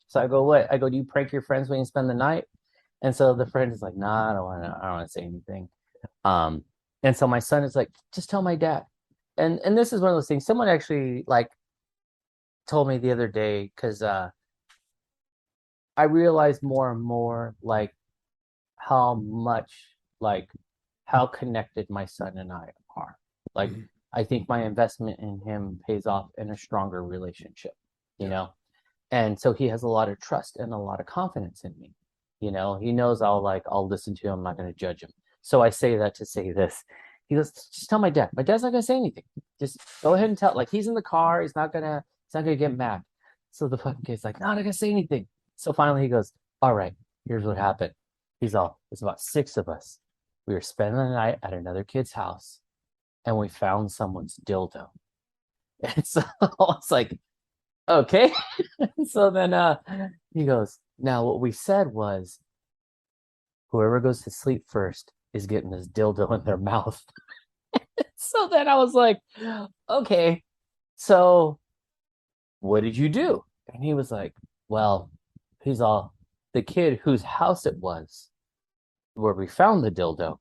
So I go, what? I go, do you prank your friends when you spend the night? And so the friend is like, nah, I don't want to say anything. And so my son is like, just tell my dad. And this is one of those things. Someone actually like told me the other day because I realized more and more like how much like how connected my son and I are. Like I think my investment in him pays off in a stronger relationship, you know? And so he has a lot of trust and a lot of confidence in me. You know, he knows I'll listen to him, I'm not gonna judge him. So I say that to say this. He goes, just tell my dad. My dad's not gonna say anything. Just go ahead and tell. Like he's in the car, he's not gonna get mad. So the fucking kid's like, no, I'm not gonna say anything. So finally he goes, all right, here's what happened. He's all, there's about 6 of us. We were spending the night at another kid's house and we found someone's dildo. And so it's like, okay. So then he goes, now what we said was whoever goes to sleep first is getting this dildo in their mouth. So then I was like, okay, so what did you do? And he was like, well, he's all, the kid whose house it was where we found the dildo,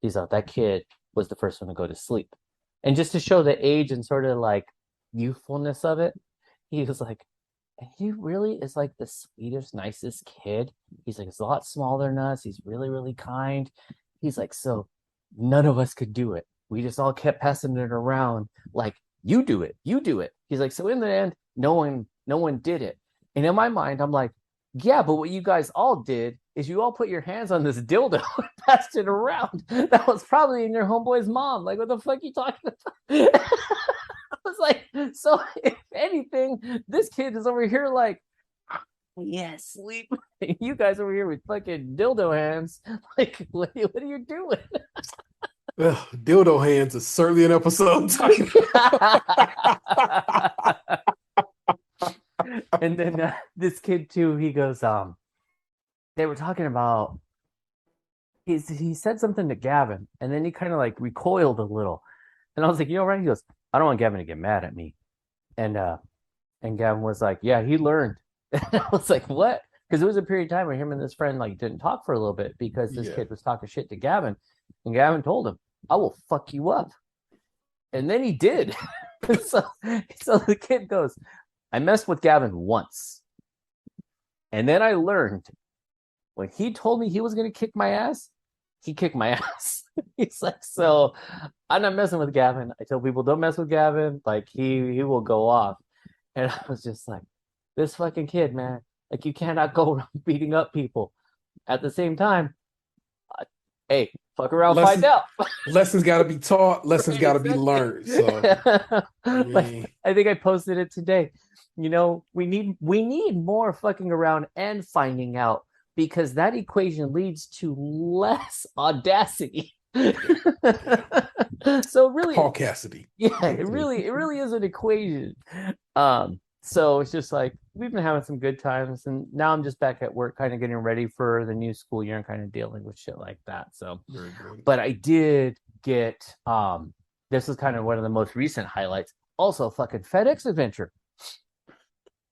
he's like, that kid was the first one to go to sleep. And just to show the age and sort of like youthfulness of it, he was like, and he really is like the sweetest, nicest kid. He's like, he's a lot smaller than us. He's really, really kind. He's like, so none of us could do it. We just all kept passing it around like, you do it, you do it. He's like, so in the end, no one did it. And in my mind, I'm like, yeah, but what you guys all did is you all put your hands on this dildo and passed it around. That was probably in your homeboy's mom. Like, what the fuck are you talking about? I was like, so if anything, this kid is over here like, yeah, sleep. You guys over here with fucking dildo hands. Like, what are you doing? Dildo hands is certainly an episode title. And then this kid too, he goes, they were talking about, he said something to Gavin, and then he kind of like recoiled a little. And I was like, you all right? He goes, I don't want Gavin to get mad at me. And Gavin was like, yeah, he learned. And I was like, what? Because it was a period of time where him and this friend like didn't talk for a little bit because this kid was talking shit to Gavin. And Gavin told him, I will fuck you up. And then he did. so the kid goes, I messed with Gavin once. And then I learned when he told me he was going to kick my ass, he kicked my ass. He's like, so I'm not messing with Gavin. I tell people, don't mess with Gavin. Like, he will go off. And I was just like, this fucking kid, man. Like, you cannot go around beating up people. At the same time, hey, fuck around, find out. Lessons got to be taught. Lessons got to be learned. So, like, I think I posted it today. You know, we need more fucking around and finding out, because that equation leads to less audacity. So really, Paul Cassidy. Yeah, it really is an equation. So it's just like we've been having some good times, and now I'm just back at work, kind of getting ready for the new school year and kind of dealing with shit like that. So, very good. But I did get this is kind of one of the most recent highlights. Also, fucking FedEx adventure.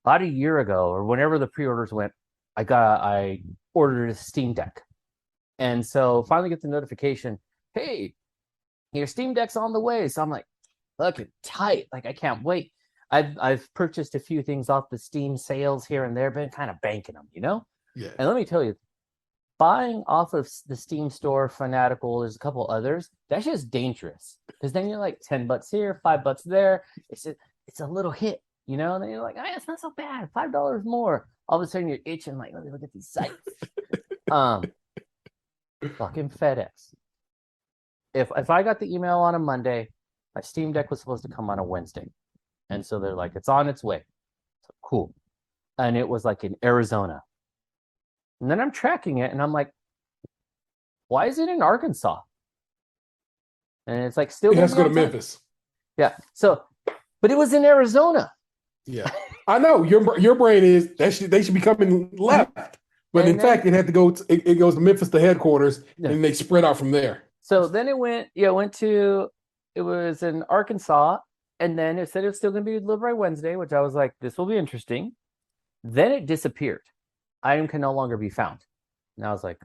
About a year ago, or whenever the pre-orders went, I ordered a Steam Deck, and so finally get the notification, hey, your Steam Deck's on the way. So I'm like, fucking tight, like I can't wait. I've purchased a few things off the Steam sales here and there, been kind of banking them, you know. Yeah. And let me tell you, buying off of the Steam store, Fanatical, there's a couple others. That's just dangerous, because then you're like $10 here, $5 there. It's a little hit. you know, and then you're like, it's not so bad, $5 more. All of a sudden you're itching, like, let me look at these sites. Fucking FedEx. If I got the email on a Monday, my Steam Deck was supposed to come on a Wednesday. And so they're like, it's on its way. So, cool. And it was like in Arizona. And then I'm tracking it and I'm like, why is it in Arkansas? And it's like still It has to go to Memphis. Yeah. So, but it was in Arizona. Yeah. I know. Your brain is they should be coming left. But in fact, it had to go it goes to Memphis, the headquarters, and they spread out from there. So then it was in Arkansas, and then it said it was still going to be delivered by Wednesday, which I was like, this will be interesting. Then it disappeared. Item can no longer be found. And I was like,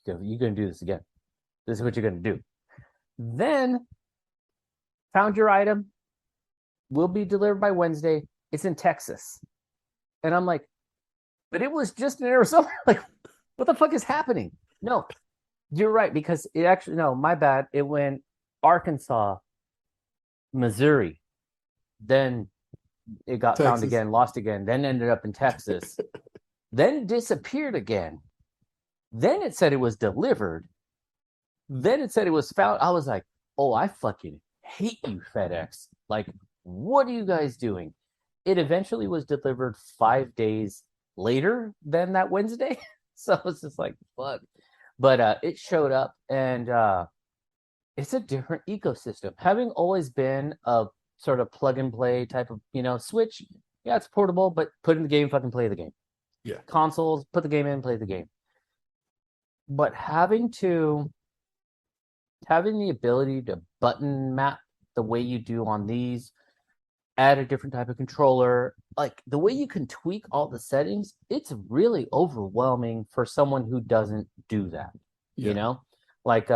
you're going to do this again. This is what you're going to do. Then found your item, will be delivered by Wednesday. It's in Texas. And I'm like, but it was just in Arizona. Like, what the fuck is happening? No, you're right, because it actually, no, my bad. It went Arkansas, Missouri. Then it got found again, lost again, then ended up in Texas. Then disappeared again. Then it said it was delivered. Then it said it was found. I was like, oh, I fucking hate you, FedEx. Like, what are you guys doing? It eventually was delivered 5 days later than that Wednesday. So it's just like, fuck. But it showed up, and it's a different ecosystem. Having always been a sort of plug and play type of, Switch, yeah, it's portable, but put in the game, fucking play the game. Yeah. Consoles, put the game in, play the game. But having the ability to button map the way you do on these, add a different type of controller, like the way you can tweak all the settings, it's really overwhelming for someone who doesn't do that. Like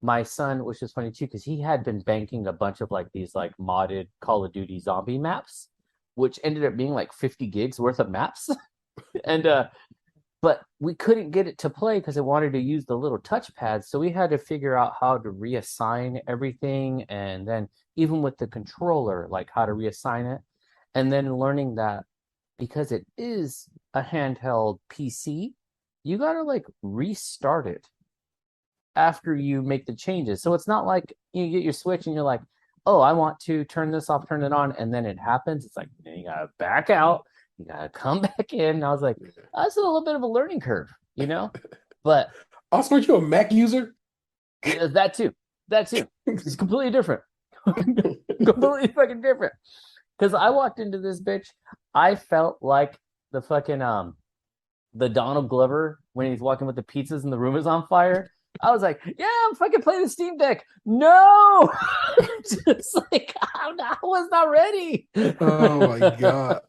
my son, which is funny too, because he had been banking a bunch of like these like modded Call of Duty zombie maps, which ended up being like 50 gigs worth of maps. And but we couldn't get it to play because it wanted to use the little touchpad. So we had to figure out how to reassign everything. And then even with the controller, like how to reassign it. And then learning that because it is a handheld PC, you got to like restart it after you make the changes. So it's not like you get your Switch and you're like, oh, I want to turn this off, turn it on. And then it happens. It's like, you got to back out. You gotta come back in. And I was like, that's a little bit of a learning curve, But also, aren't you a Mac user? That too. It's completely different. Completely fucking different. Because I walked into this bitch, I felt like the fucking the Donald Glover when he's walking with the pizzas and the room is on fire. I was like, yeah, I'm fucking playing the Steam Deck. No, just like I was not ready. Oh my god.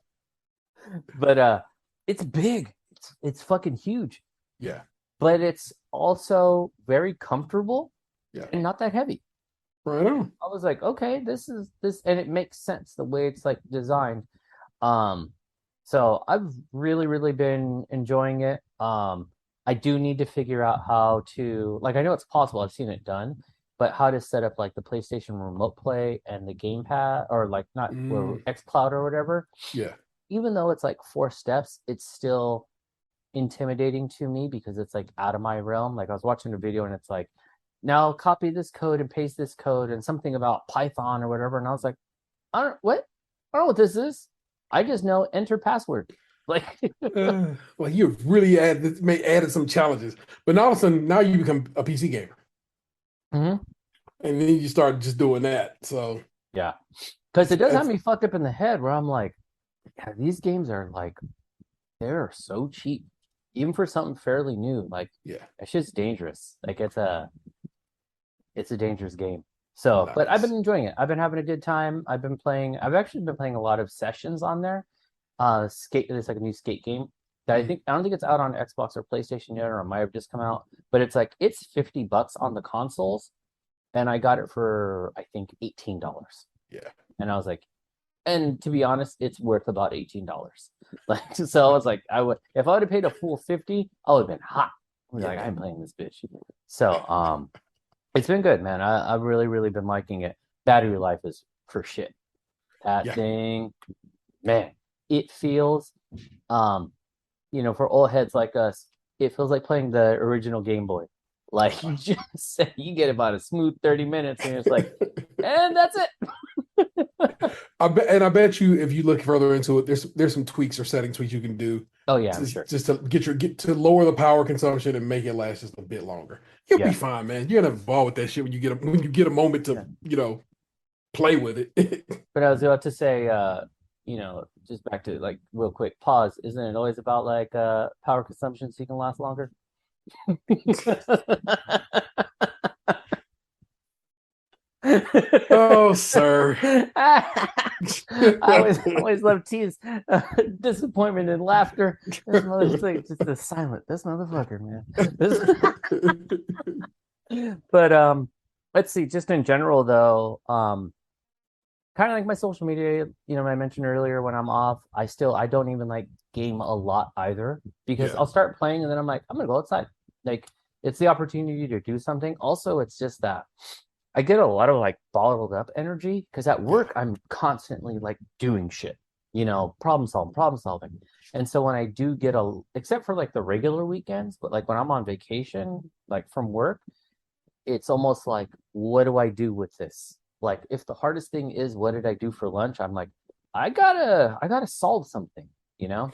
But it's big. It's fucking huge. Yeah. But it's also very comfortable. Yeah. And not that heavy. Right on. I was like, okay, this and it makes sense the way it's like designed. So I've really, really been enjoying it. I do need to figure out how to, like, I know it's possible, I've seen it done, but how to set up like the PlayStation Remote Play and the gamepad, or like not xCloud or whatever. Yeah. Even though it's like 4 steps, it's still intimidating to me because it's like out of my realm. Like I was watching a video and it's like, now copy this code and paste this code and something about Python or whatever. And I was like, I don't know what this is. I just know enter password. Like, well, you've really added some challenges, but now all of a sudden, now you become a PC gamer. Mm-hmm. And then you start just doing that. So yeah, because it does have me fucked up in the head where I'm like, yeah, these games are like, they're so cheap, even for something fairly new. Like, yeah, it's just dangerous. Like it's a dangerous game. So, nice. But I've been enjoying it. I've been having a good time. I've actually been playing a lot of sessions on there. Skate, it's like a new skate game that I don't think it's out on Xbox or PlayStation yet, or it might have just come out. But it's like it's $50 on the consoles, and I got it for I think $18. Yeah, and I was like, and to be honest, it's worth about $18. Like, so I was like, if I would have paid a full $50, I would have been hot. I was like, I'm playing this bitch. So it's been good, man. I've really, really been liking it. Battery life is for shit. That thing, man, it feels, for old heads like us, it feels like playing the original Game Boy. Like you get about a smooth 30 minutes and it's like, and that's it. I bet you if you look further into it, there's some tweaks or setting tweaks you can do Oh yeah, I'm sure. just to get to lower the power consumption and make it last just a bit longer. You'll be Yeah. fine, man. You're gonna have a ball with that shit when you get a moment to, play with it. But I was about to say, just back to like real quick pause. Isn't it always about like power consumption so you can last longer? Oh, sir. I always love tease, disappointment and laughter. This mother's like just the silent. This motherfucker, man. But let's see. Just in general, though, kind of like my social media. I mentioned earlier when I'm off, I don't even like game a lot either because Yeah. I'll start playing and then I'm like, I'm gonna go outside. Like it's the opportunity to do something. Also, it's just that I get a lot of like bottled up energy because at work I'm constantly like doing shit, problem solving. And so when I do except for like the regular weekends, but like when I'm on vacation, like from work, it's almost like, what do I do with this? Like if the hardest thing is what did I do for lunch? I'm like, I gotta solve something, you know?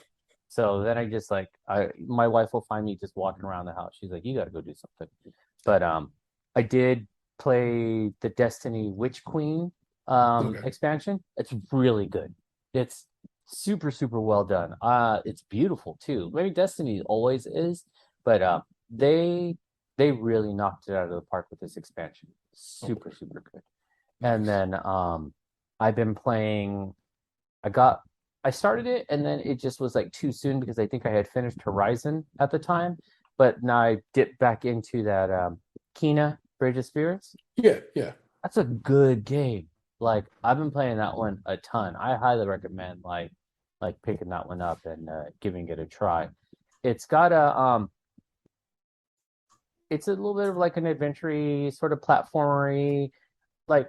So then I just like my wife will find me just walking around the house. She's like, you gotta go do something. But I did play the Destiny Witch Queen Okay. expansion. It's really good. It's super, super well done. It's beautiful too. Maybe Destiny always is, but they they really knocked it out of the park with this expansion. Super, Okay. super good. And Nice. then I've been playing I got I started it and then it just was like too soon because I think I had finished Horizon at the time. But now I dipped back into that Kena Bridge of Spirits. Yeah, yeah. That's a good game. Like I've been playing that one a ton. I highly recommend like picking that one up and giving it a try. It's got it's a little bit of like an adventure sort of platformery. Like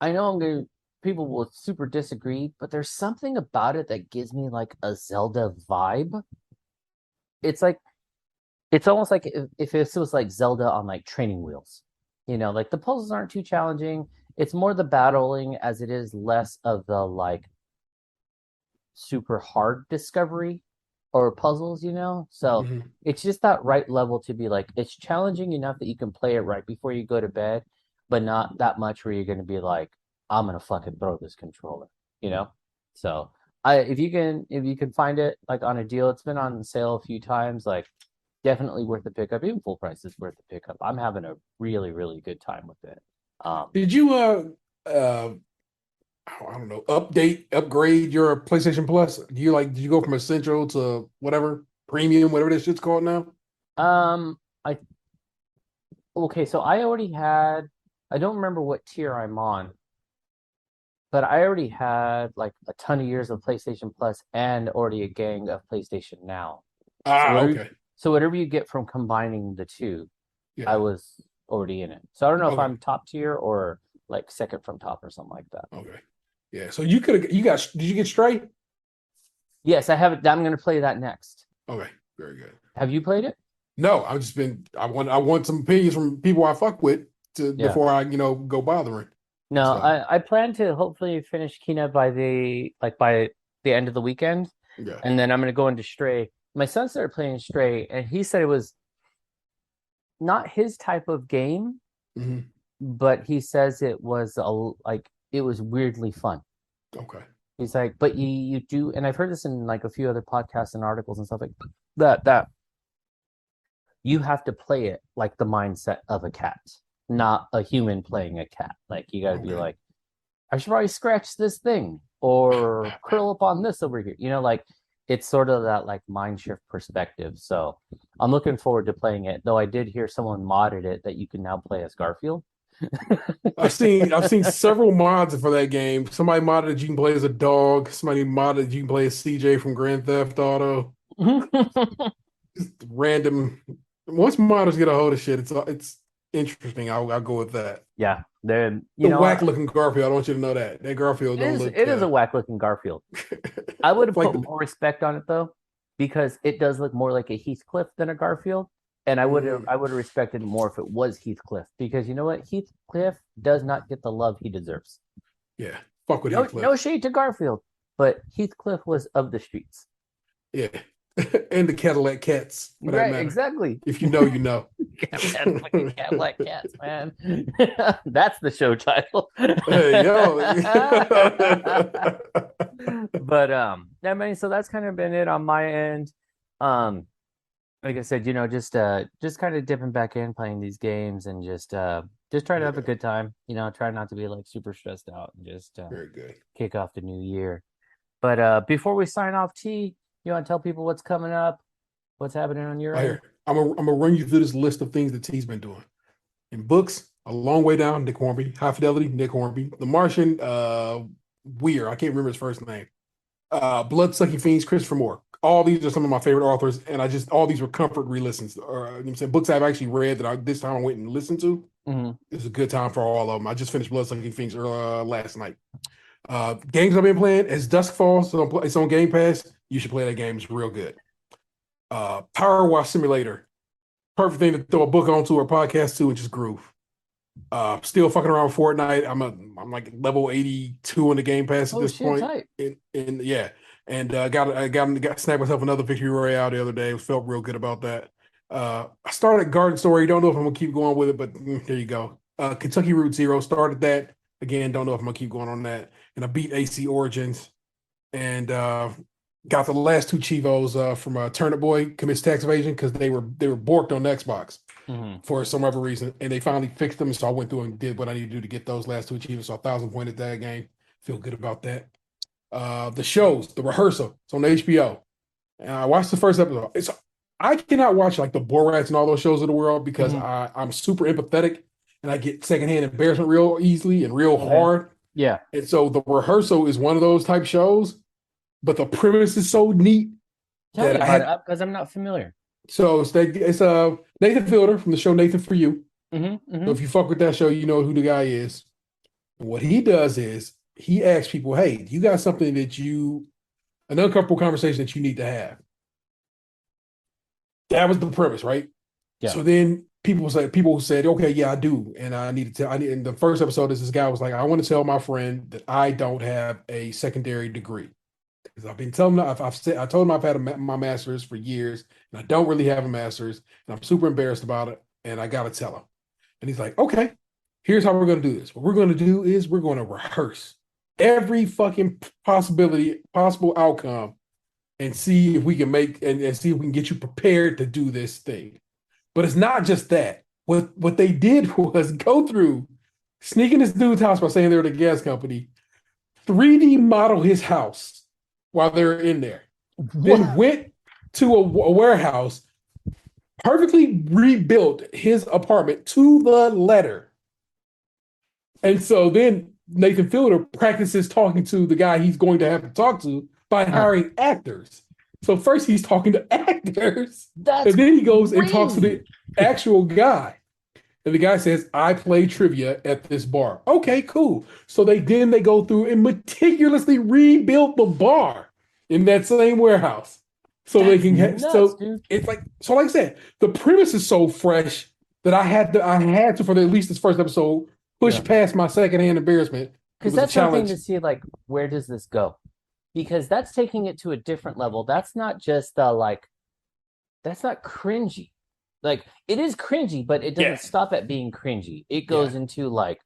I know people will super disagree, but there's something about it that gives me like a Zelda vibe. It's like it's almost like if it was like Zelda on like training wheels. Like the puzzles aren't too challenging. It's more the battling as it is less of the like super hard discovery or puzzles. So Hmm. it's just that right level to be like it's challenging enough that you can play it right before you go to bed, but not that much where you're gonna be like, I'm gonna fucking throw this controller, you know? So I if you can find it like on a deal, it's been on sale a few times, like definitely worth the pickup. Even full price is worth the pickup. I'm having a really, really good time with it. Did you I don't know, upgrade your PlayStation Plus? Did you go from essential to whatever, premium, whatever this shit's called now? I okay, so I don't remember what tier I'm on, but I already had like a ton of years of PlayStation Plus and already a gang of PlayStation Now. So Ah, whatever okay. so whatever you get from combining the two, I Yeah. was already in it. So I don't know if Okay. I'm top tier or like second from top or something like that. Okay. Yeah. So did you get straight? Yes, I have it. I'm gonna play that next. Okay. Very good. Have you played it? No, I want some opinions from people I fuck with Yeah. before I, go bothering. No, So I plan to hopefully finish Kina by the end of the weekend, yeah. and then I'm gonna go into Stray. My son started playing Stray, and he said it was not his type of game, Hmm. but he says it was weirdly fun. Okay. He's like, but you do, and I've heard this in like a few other podcasts and articles and stuff like that you have to play it like the mindset of a cat, not a human playing a cat. Like you got to be Okay. like, I should probably scratch this thing or curl up on this over here. Like it's sort of that like mind shift perspective. So I'm looking forward to playing it. Though I did hear someone modded it that you can now play as Garfield. I've seen several mods for that game. Somebody modded that you can play as a dog. Somebody modded that you can play as CJ from Grand Theft Auto. Just random. Once modders get a hold of shit, interesting. I'll go with that. Yeah, they're The whack looking Garfield. I want you to know that Garfield don't look. It is a whack looking Garfield. I would have like put more respect on it though, because it does look more like a Heathcliff than a Garfield. And I would have respected it more if it was Heathcliff, because you know what? Heathcliff does not get the love he deserves. Yeah. Fuck with No, Heathcliff. no shade to Garfield, but Heathcliff was of the streets. Yeah. And the Cadillac Cats. Right, exactly. If you know, you know. Fucking Cadillac Cats, man. That's the show title. Hey, yo. But I mean, so that's kind of been it on my end. Like I said, you know, just kind of dipping back in, playing these games, and just try to have a good time. You know, try not to be like super stressed out, and just very good. Kick off the new year. But before we sign off, T, you want to tell people what's coming up, what's happening on your end? I'm gonna run you through this list of things that T's been doing. In books, A Long Way Down, Nick Hornby. High Fidelity, Nick Hornby. The Martian, Weir, I can't remember his first name. Blood-Sucking Fiends, Christopher Moore. All these are some of my favorite authors, and all these were comfort re-listens. Or books I've actually read that this time I went and listened to. Mm-hmm. It's a good time for all of them. I just finished Blood-Sucking Fiends last night. Games I've been playing, as Dusk Falls, so it's on Game Pass. You should play that game. It's real good. Power Wash Simulator. Perfect thing to throw a book onto or a podcast to and just groove. Still fucking around with Fortnite. I'm like level 82 in the Game Pass at this point. Tight. And yeah. And got snagged myself another victory royale the other day. Felt real good about that. I started Garden Story. Don't know if I'm gonna keep going with it, but there you go. Kentucky Route Zero. Started that. Again, don't know if I'm gonna keep going on that. And I beat AC Origins. And got the last two Chivos from Turnip Boy Commits Tax Evasion, because they were borked on Xbox for some other reason, and they finally fixed them. So I went through and did what I needed to do to get those last two Chivos. So 1,000 pointed that game. Feel good about that. The shows, The Rehearsal. It's on HBO. And I watched the first episode. I cannot watch like the Borats and all those shows of the world, because I'm super empathetic and I get secondhand embarrassment real easily and real hard. Yeah. And so The Rehearsal is one of those type shows. But the premise is so neat that I had, because I'm not familiar. So it's Nathan Fielder from the show Nathan For You. So if you fuck with that show, you know who the guy is. And what he does is he asks people, "Hey, you got something an uncomfortable conversation that you need to have?" That was the premise, right? Yeah. So then people said, "Okay, yeah, I do," and in the first episode, this guy was like, "I want to tell my friend that I don't have a secondary degree." I've been telling him, I told him I've had my master's for years, and I don't really have a master's, and I'm super embarrassed about it, and I gotta tell him. And he's like, "Okay, here's how we're gonna do this. What we're gonna do is we're gonna rehearse every fucking possible outcome, and see if we can and see if we can get you prepared to do this thing." But it's not just that. What they did was go through, sneaking this dude's house by saying they're the gas company, 3D model his house while they're in there. Then went to a warehouse, perfectly rebuilt his apartment to the letter. And so then Nathan Fielder practices talking to the guy he's going to have to talk to by hiring actors. So first he's talking to actors, and then he goes and talks to the actual guy. And the guy says, "I play trivia at this bar." Okay, cool. So they go through and meticulously rebuild the bar in that same warehouse. So they can it's like, so like I said, the premise is so fresh that I had to for at least this first episode push past my secondhand embarrassment. Because that's something to see, like, where does this go? Because that's taking it to a different level. That's not just that's not cringy. Like, it is cringy, but it doesn't stop at being cringy. It goes into like,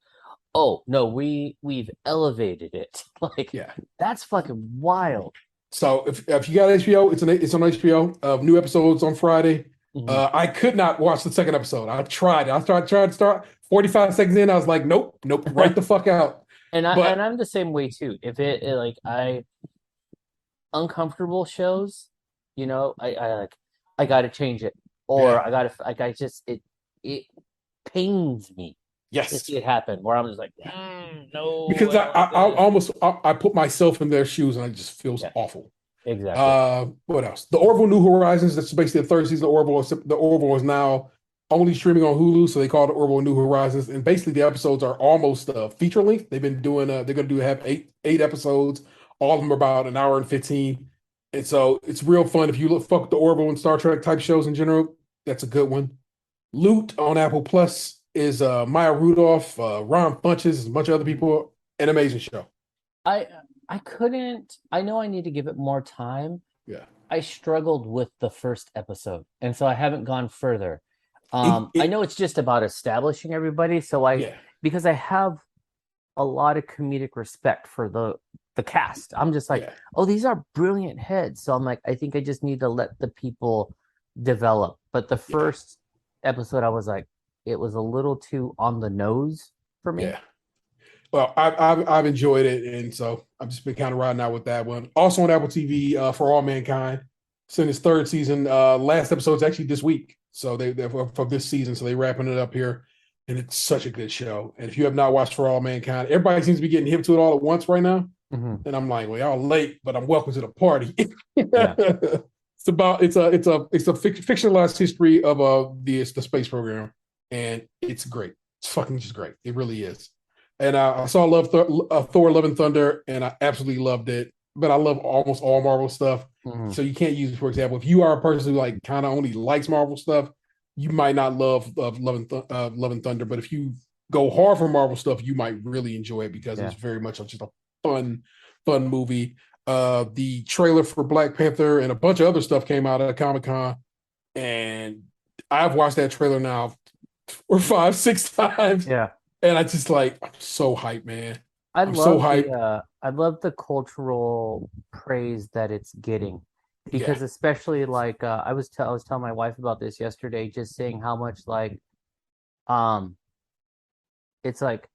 oh no, we've elevated it. Like, that's fucking wild. So if you got HBO, it's on HBO. New episodes on Friday. I could not watch the second episode. I tried. I tried to start 45 seconds in. I was like, nope, right the fuck out. And I'm the same way too. If it like uncomfortable shows, you know, I got to change it, or it pains me. Yes, to see it happen. Where I'm just like, no, because I put myself in their shoes and it just feels awful. Exactly. What else? The Orville New Horizons. That's basically the third season of Orville. The Orville is now only streaming on Hulu, so they call it Orville New Horizons. And basically, the episodes are almost feature length. They've been doing. They're going to do have eight episodes. All of them are about an hour and 15. And so it's real fun if you fuck with the Orville and Star Trek type shows in general. That's a good one. Loot on Apple Plus is Maya Rudolph, Ron Funches, a bunch of other people. An amazing show. I I couldn't. I know I need to give it more time. Yeah. I struggled with the first episode, and so I haven't gone further. I It know it's just about establishing everybody, so yeah. because I have a lot of comedic respect for the cast. I'm just like, Yeah. oh, these are brilliant heads. So I'm like, I think I just need to let the people develop. But the Yeah. first episode, I was like, it was a little too on the nose for me. Yeah. Well, I've enjoyed it, and so I've just been kind of riding out with that one. Also on Apple TV, For All Mankind, it's in its third season. Last episode's actually this week, so they're for this season, so they're wrapping it up here, and it's such a good show. And if you have not watched For All Mankind, everybody seems to be getting hip to it all at once right now, Mhm. and I'm like, well, y'all late, but I'm welcome to the party. Yeah. It's a fictionalized history of the space program, and it's great. It's fucking just great. It really is. And I saw Thor: Love and Thunder, and I absolutely loved it. But I love almost all Marvel stuff, Mhm. so you can't use, for example, if you are a person who like kind of only likes Marvel stuff, you might not love Love and Thunder. But if you go hard for Marvel stuff, you might really enjoy it because Yeah. it's very much just a fun movie. The trailer for Black Panther and a bunch of other stuff came out at Comic-Con, and I've watched that trailer now 4, 5, 6 times. Yeah. And I just like, I'm so hyped, man. I I'm so love hyped. I love the cultural praise that it's getting, Yeah, because especially like I was telling my wife about this yesterday, just saying how much like um it's like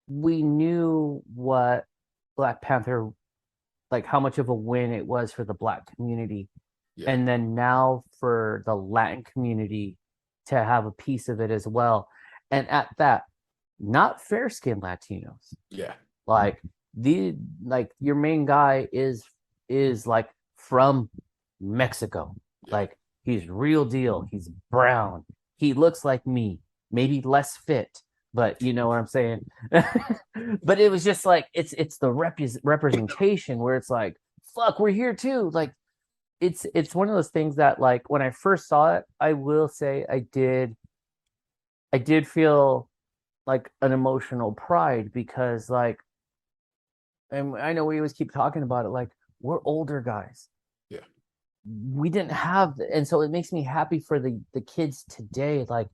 we knew what Black Panther, like how much of a win it was for the Black community, yeah, and then now for the Latin community to have a piece of it as well, and at that, not fair skinned Latinos. yeah, Like the like your main guy is like from Mexico. yeah, Like he's real deal. He's brown. He looks like me, maybe less fit, but you know what I'm saying. But it was just like it's the representation where it's like, fuck, we're here too. Like it's one of those things that like when I first saw it, I will say I did feel like an emotional pride, because like, and I know we always keep talking about it, like we're older guys. yeah, We didn't have, and so it makes me happy for the kids today. Like,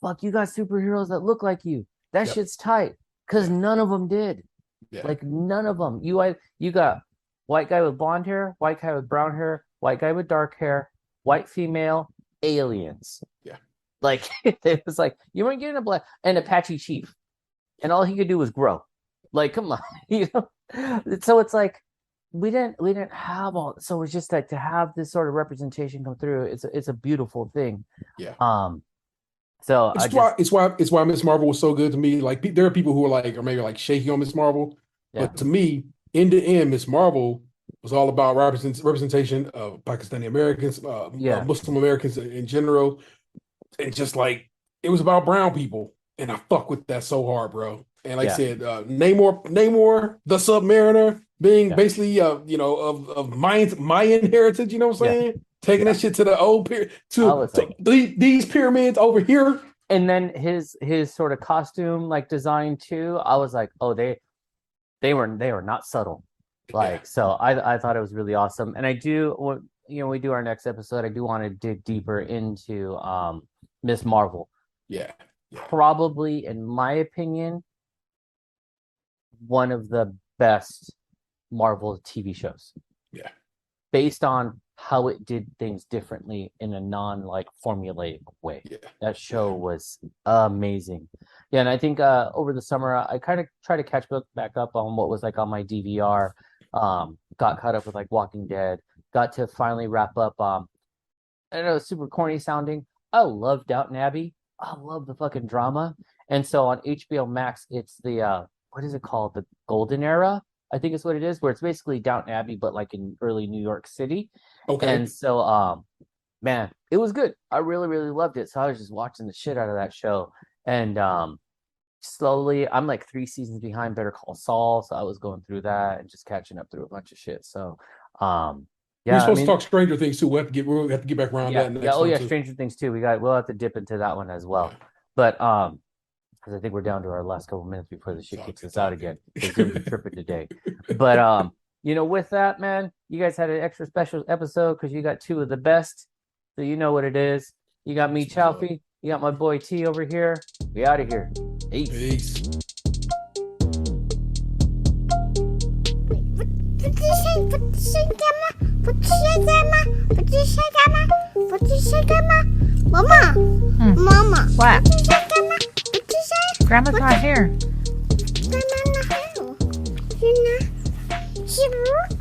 fuck, you got superheroes that look like you. That yep, shit's tight, because yeah, none of them did. yeah, Like none of them. You got white guy with blonde hair, white guy with brown hair, white guy with dark hair, white female, aliens. yeah, Like it was like you weren't getting a black and Apache chief, and all he could do was grow. Like, come on, you know. So it's like we didn't have all. So it's just like to have this sort of representation come through. It's a beautiful thing. yeah. Um, so I It's just why it's why Miss Marvel was so good to me. Like there are people who are like, or maybe like shaky on Miss Marvel, yeah but to me, end to end, Miss Marvel was all about representation of Pakistani Americans, yeah Muslim Americans in general, and just like it was about brown people, and I fuck with that so hard, bro. And like I yeah said, Namor, the Submariner, being yeah basically of Mayan heritage. You know what I'm yeah saying? Taking yeah. that shit to the old period I to, was to like, these pyramids over here. and then his sort of costume like design too. I was like, oh, they were not subtle. Yeah, Like, so I thought it was really awesome. And I do what we do our next episode, I do want to dig deeper into Miss Marvel. yeah, yeah, Probably, in my opinion, one of the best Marvel TV shows, yeah, based on how it did things differently in a non like formulaic way. yeah, That yeah, show was amazing. Yeah, and I think over the summer I kind of try to catch back up on what was like on my DVR. Got caught up with like Walking Dead. Got to finally wrap up. I know it's super corny sounding. I love Downton Abbey. I love the fucking drama. And so on HBO Max, it's the what is it called? The Golden Era, I think is what it is, where it's basically Downton Abbey, but like in early New York City. okay, And so man, it was good. I really, really loved it. So I was just watching the shit out of that show. And slowly, I'm like 3 seasons behind Better Call Saul. So I was going through that and just catching up through a bunch of shit. So We're yeah, I supposed to mean, talk Stranger Things too. We'll have to get back around yeah, that yeah, next oh time yeah, too. Stranger Things too. We'll have to dip into that one as Yeah. well. But because I think we're down to our last couple minutes before the shit kicks us out again. It's gonna be tripping today. But with that, man, you guys had an extra special episode because you got two of the best. So you know what it is. You got me, That's what's up. Chaufie. You got my boy T over here. We out of here. Peace. Peace. What you say, Grandma? What you say, Grandma? What you say, Grandma? What you say, Grandma? Mama. Mama. What? What you say, Grandma? What you say? Grandma's not here. Grandma not here. She's not here.